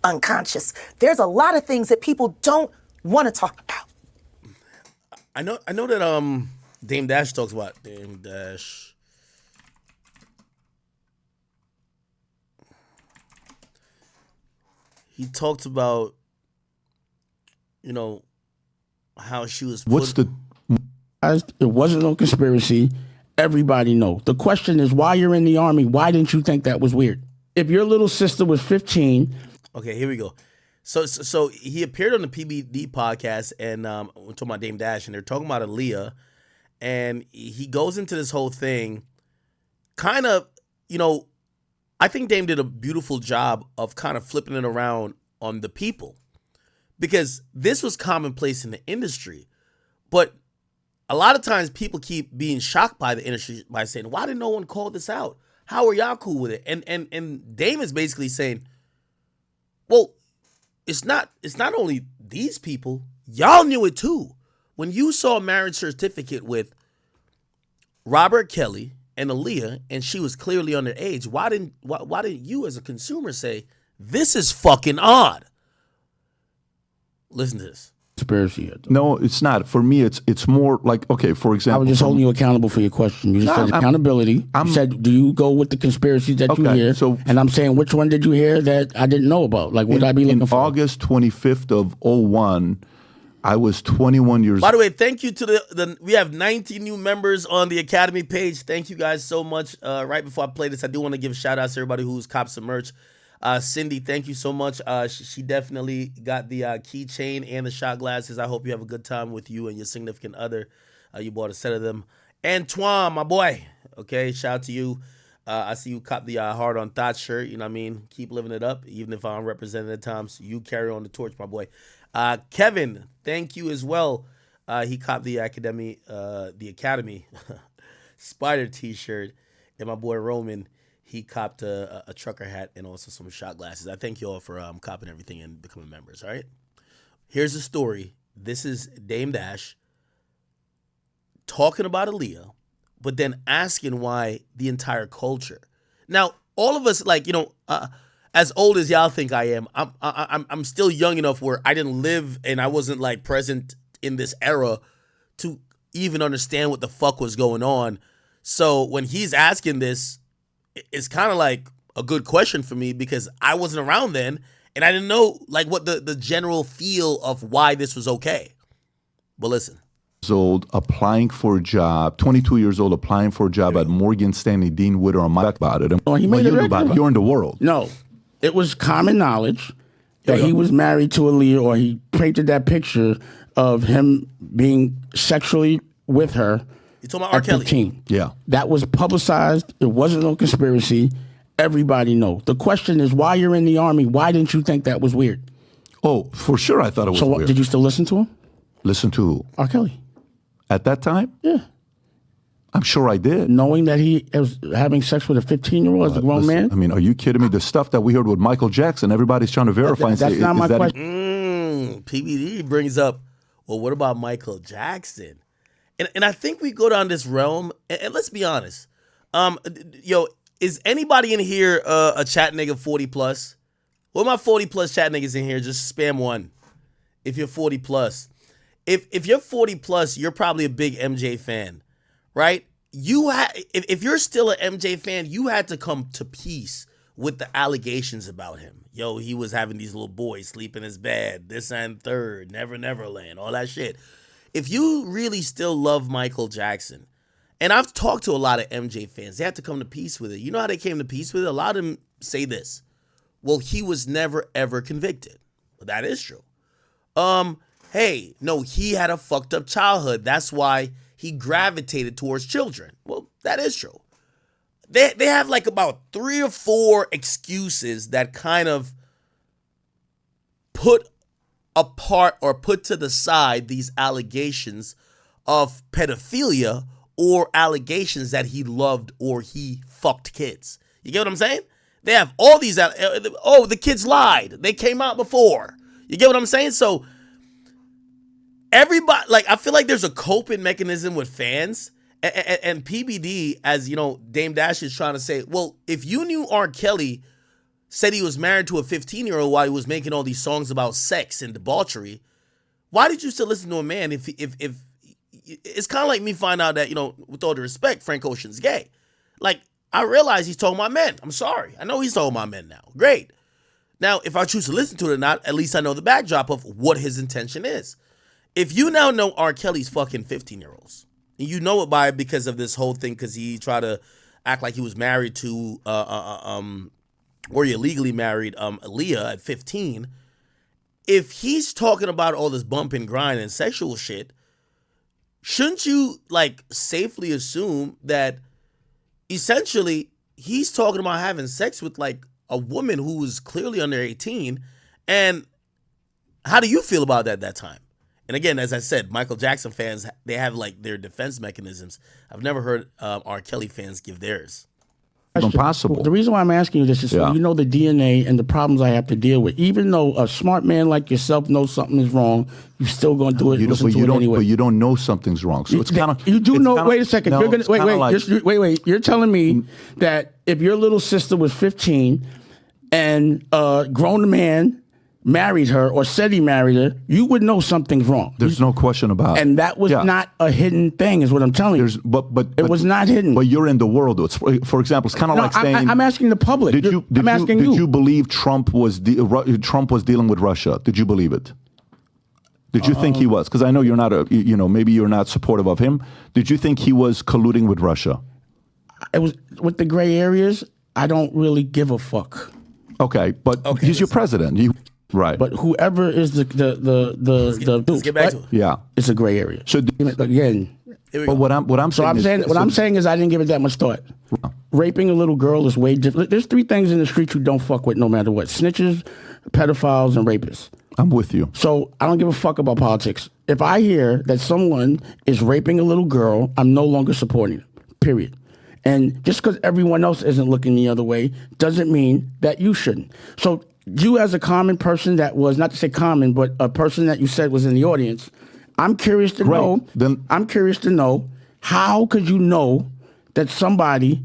Unconscious. There's a lot of things that people don't want to talk about. I know that Dame Dash talks about Dame Dash. He talked about, how she was. It wasn't no conspiracy. Everybody knows. The question is, why you're in the Army? Why didn't you think that was weird? if your little sister was 15. Okay, here we go. So he appeared on the PBD podcast, and we're talking about Dame Dash, and they're talking about Aaliyah, and he goes into this whole thing, kind of, I think Dame did a beautiful job of kind of flipping it around on the people, because this was commonplace in the industry, but a lot of times people keep being shocked by the industry by saying, why did no one call this out? How are y'all cool with it? And Dame is basically saying, well, it's not only these people, y'all knew it too. When you saw a marriage certificate with Robert Kelly and Aaliyah, and she was clearly underage, why didn't you as a consumer say, this is fucking odd? Listen to this. Conspiracy. No, it's not. For me, it's more like, okay, for example. I was just holding you accountable for your question. You just said accountability. You said, do you go with the conspiracies that you hear? And I'm saying, which one did you hear that I didn't know about? Like, what I be looking for? August 25th of 2001, I was 21 years old. By the way, thank you to we have 90 new members on the Academy page. Thank you guys so much. Right before I play this, I do want to give shout outs to everybody who's copped some merch. Cindy, thank you so much. She definitely got the keychain and the shot glasses. I hope you have a good time with you and your significant other. You bought a set of them. Antoine, my boy. Okay, shout out to you. I see you cop the Hard on Thoughts shirt. You know what I mean? Keep living it up, even if I'm represented at times. You carry on the torch, my boy. Kevin, thank you as well. He copped the Academy Spider t-shirt. And my boy Roman, he copped a trucker hat and also some shot glasses. I thank you all for copping everything and becoming members, all right? Here's the story. This is Dame Dash talking about Aaliyah, but then asking why the entire culture. Now, all of us, as old as y'all think I am, I'm still young enough where I didn't live and I wasn't like present in this era to even understand what the fuck was going on. So when he's asking this, it's kind of like a good question for me because I wasn't around then and I didn't know like what the general feel of why this was okay. But listen. Old applying for a job, 22 years old applying for a job at Morgan Stanley. Dean Witter on my back about it. Oh, he made it about it. You're in the world. No, it was common knowledge that he was married to Aaliyah, or he painted that picture of him being sexually with her. You talking about R. Kelly? 15. Yeah, that was publicized. It wasn't no conspiracy. Everybody knows. The question is, why you're in the Army? Why didn't you think that was weird? Oh, for sure, I thought it was weird. Did you still listen to him? Listen to who? R. Kelly. At that time? Yeah. I'm sure I did. Knowing that he was having sex with a 15-year-old as a grown man? I mean, are you kidding me? The stuff that we heard with Michael Jackson, everybody's trying to verify and say, that's not my question. PBD brings up, well, what about Michael Jackson? And I think we go down this realm, and let's be honest. Is anybody in here a chat nigga 40 plus? What my 40 plus chat niggas in here? Just spam one if you're 40 plus. If you're 40 plus, you're probably a big MJ fan, right? If you're still an MJ fan, you had to come to peace with the allegations about him. Yo, he was having these little boys sleep in his bed, this and third, Neverland, all that shit. If you really still love Michael Jackson, and I've talked to a lot of MJ fans, they had to come to peace with it. You know how they came to peace with it? A lot of them say this. Well, he was never, ever convicted. Well, that is true. Hey, no, he had a fucked up childhood. That's why he gravitated towards children. Well, that is true. They have like about 3 or 4 excuses that kind of put apart or put to the side these allegations of pedophilia or allegations that he loved or he fucked kids. You get what I'm saying? They have all these, the kids lied. They came out before. You get what I'm saying? So everybody, like, I feel like there's a coping mechanism with fans and PBD, as you know, Dame Dash is trying to say, well, if you knew R. Kelly said he was married to a 15-year-old while he was making all these songs about sex and debauchery, why did you still listen to a man if it's kind of like me find out that, you know, with all due respect, Frank Ocean's gay. Like, I realize he's talking about men. I'm sorry. I know he's talking about men now. Great. Now, if I choose to listen to it or not, at least I know the backdrop of what his intention is. If you now know R. Kelly's fucking 15-year-olds, and you know it because of this whole thing, because he tried to act like he was married to or you legally married Aaliyah at 15, if he's talking about all this bump and grind and sexual shit, shouldn't you like safely assume that essentially he's talking about having sex with like a woman who was clearly under 18? And how do you feel about that at that time? And again, as I said, Michael Jackson fans, they have like their defense mechanisms. I've never heard R. Kelly fans give theirs. Impossible. The reason why I'm asking you this is so you know the DNA and the problems I have to deal with. Even though a smart man like yourself knows something is wrong, you're still going to do it. But you don't know something's wrong. So it's kind of you do know. Wait a second. You're gonna wait. You're telling me that if your little sister was 15 and a grown man married her or said he married her, you would know something's wrong. There's no question about it. And that was not a hidden thing, is what I'm telling you. But it was not hidden. But you're in the world. For example, it's kind of like saying... I'm asking the public. Did you believe Trump was dealing with Russia? Did you believe it? Did you think he was? Because I know you're not maybe you're not supportive of him. Did you think he was colluding with Russia? It was with the gray areas. I don't really give a fuck. Okay, but he's your president. Right. But whoever is let's get back to it. Yeah. It's a gray area. So again. But what I'm saying is I didn't give it that much thought. Raping a little girl is way different. There's 3 things in the street you don't fuck with no matter what. Snitches, pedophiles, and rapists. I'm with you. So I don't give a fuck about politics. If I hear that someone is raping a little girl, I'm no longer supporting it. Period. And just because everyone else isn't looking the other way doesn't mean that you shouldn't. So you as a common person that was, not to say common, but a person that you said was in the audience, I'm curious to know. I'm curious to know, how could you know that somebody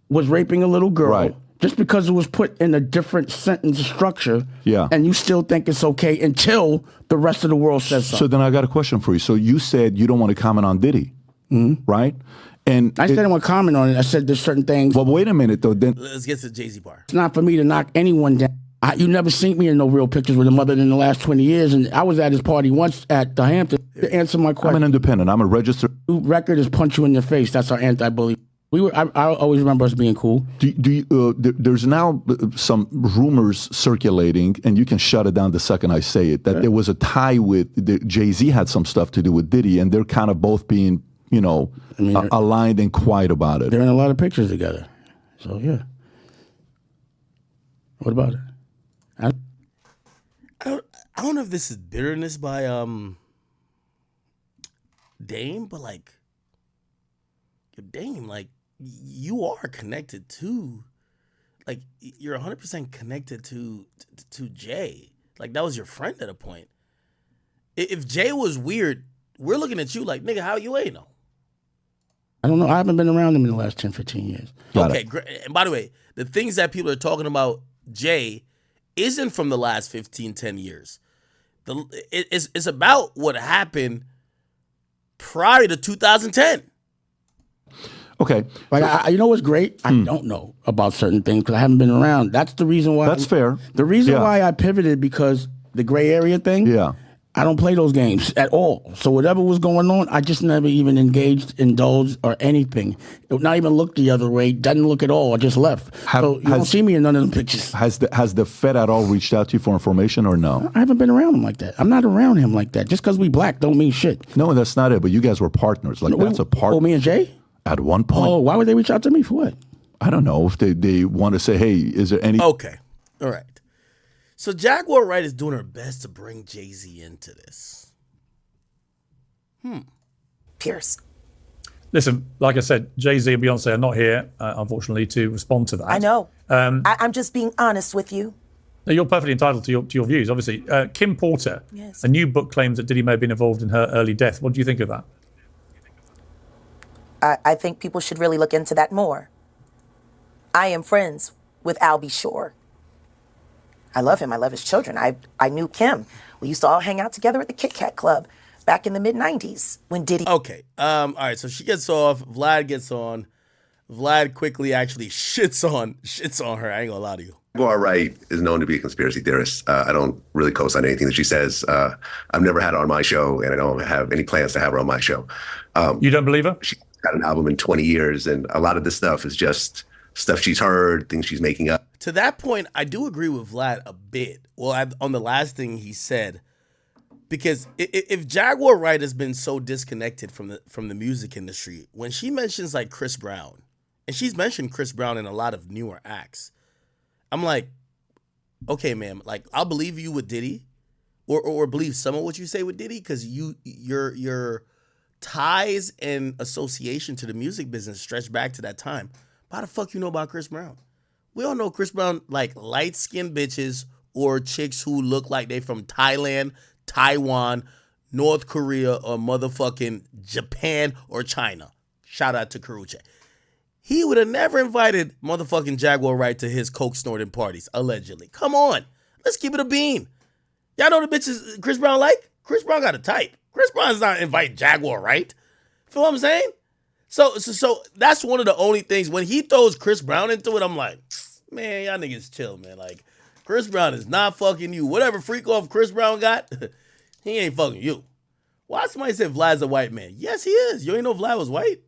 was raping a little girl just because it was put in a different sentence structure, and you still think it's okay until the rest of the world says something? So then I got a question for you. So you said you don't want to comment on Diddy, right? And I said I didn't want to comment on it. I said there's certain things. Well, wait a minute though. Then let's get to the Jay-Z part. It's not for me to knock anyone down. You never seen me in no real pictures with him other than the last 20 years, and I was at his party once at the Hamptons. To answer my question, I'm an independent. I'm a registered. Record is punch you in your face. That's our anti-bully. I always remember us being cool. There's now some rumors circulating, and you can shut it down the second I say it, that there was a tie with Jay-Z had some stuff to do with Diddy, and they're kind of both being, aligned and quiet about it. They're in a lot of pictures together. So yeah. What about it? I don't know if this is bitterness by Dame, but like Dame, like you are connected to, like you're 100% connected to Jay. Like that was your friend at a point. If Jay was weird, we're looking at you like, nigga, how you ain't know? I don't know. I haven't been around him in the last 10, 15 years. Okay, great. And by the way, the things that people are talking about Jay isn't from the last 15, 10 years. It's about what happened prior to 2010. Okay. Like, you know what's great? I don't know about certain things because I haven't been around. That's the reason why. That's fair. The reason why I pivoted, because the gray area thing, I don't play those games at all. So whatever was going on, I just never even engaged, indulged, or anything. Not even looked the other way. Doesn't look at all. I just left. So you don't see me in none of them pictures. Has the Fed at all reached out to you for information or no? I haven't been around him like that. I'm not around him like that. Just because we black don't mean shit. No, that's not it. But you guys were partners. Like that's a part. Oh, me and Jay? At one point. Oh, why would they reach out to me for what? I don't know. If they want to say, hey, is there any... Okay. All right. So Jaguar Wright is doing her best to bring Jay-Z into this. Piers. Listen, like I said, Jay-Z and Beyonce are not here, unfortunately, to respond to that. I know. I'm just being honest with you. No, you're perfectly entitled to your views, obviously. Kim Porter, a new book claims that Diddy may have been involved in her early death. What do you think of that? I think people should really look into that more. I am friends with Albie Shore. I love him. I love his children. I knew Kim. We used to all hang out together at the Kit Kat Club back in the mid-90s when Diddy... Okay. All right, so she gets off. Vlad gets on. Vlad quickly actually shits on her. I ain't gonna lie to you. Jaguar Wright is known to be a conspiracy theorist. I don't really co-sign anything that she says. I've never had her on my show, and I don't have any plans to have her on my show. You don't believe her? She's got an album in 20 years, and a lot of this stuff is just stuff she's heard, things she's making up. To that point, I do agree with Vlad a bit. Well, on the last thing he said, because if Jaguar Wright has been so disconnected from the music industry, when she mentions like Chris Brown, and she's mentioned Chris Brown in a lot of newer acts, I'm like, okay, ma'am, like I'll believe you with Diddy, or believe some of what you say with Diddy, because your ties and association to the music business stretch back to that time. How the fuck you know about Chris Brown? We all know Chris Brown like light-skinned bitches or chicks who look like they from Thailand, Taiwan, North Korea, or motherfucking Japan or China. Shout out to Karuche. He would have never invited motherfucking Jaguar Wright to his coke snorting parties, allegedly. Come on. Let's keep it a bean. Y'all know the bitches Chris Brown like? Chris Brown got a type. Chris Brown's not inviting Jaguar Wright. Feel what I'm saying? So that's one of the only things. When he throws Chris Brown into it, I'm like, man, y'all niggas chill, man. Like, Chris Brown is not fucking you. Whatever freak off Chris Brown got, he ain't fucking you. Why somebody said Vlad's a white man? Yes, he is. You ain't know Vlad was white?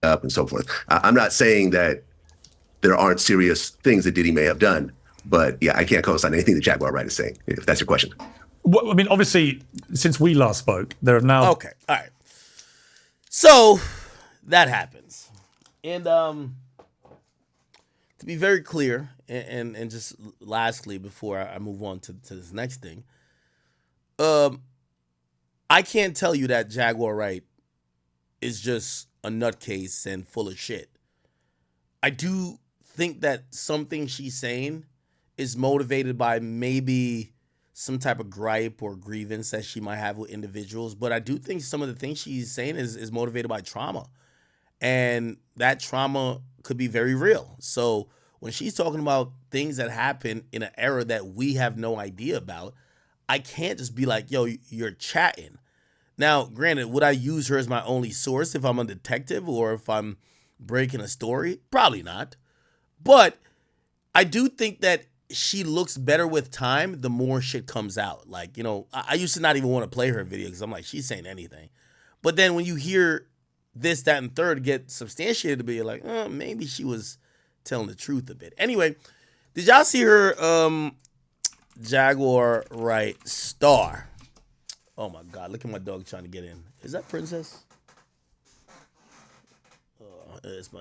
Up and so forth. I'm not saying that there aren't serious things that Diddy may have done, but yeah, I can't co-sign anything that Jaguar Wright is saying, if that's your question. Well, I mean, obviously, since we last spoke, there have now... Okay, all right. So, that happens. And to be very clear, and just lastly, before I move on to this next thing, I can't tell you that Jaguar Wright is just a nutcase and full of shit. I do think that something she's saying is motivated by maybe some type of gripe or grievance that she might have with individuals, but I do think some of the things she's saying is motivated by trauma, and that trauma could be very real. So when she's talking about things that happen in an era that we have no idea about, I can't just be like, yo, you're chatting. Now, granted, would I use her as my only source if I'm a detective or if I'm breaking a story? Probably not. But I do think that she looks better with time the more shit comes out. Like, you know, I used to not even want to play her video because I'm like, she's saying anything. But then when you hear this, that, and third get substantiated to be like, oh, maybe she was telling the truth a bit. Anyway, did y'all see her Jaguar Wright star? Oh my God, look at my dog trying to get in. Is that Princess? Oh, it's my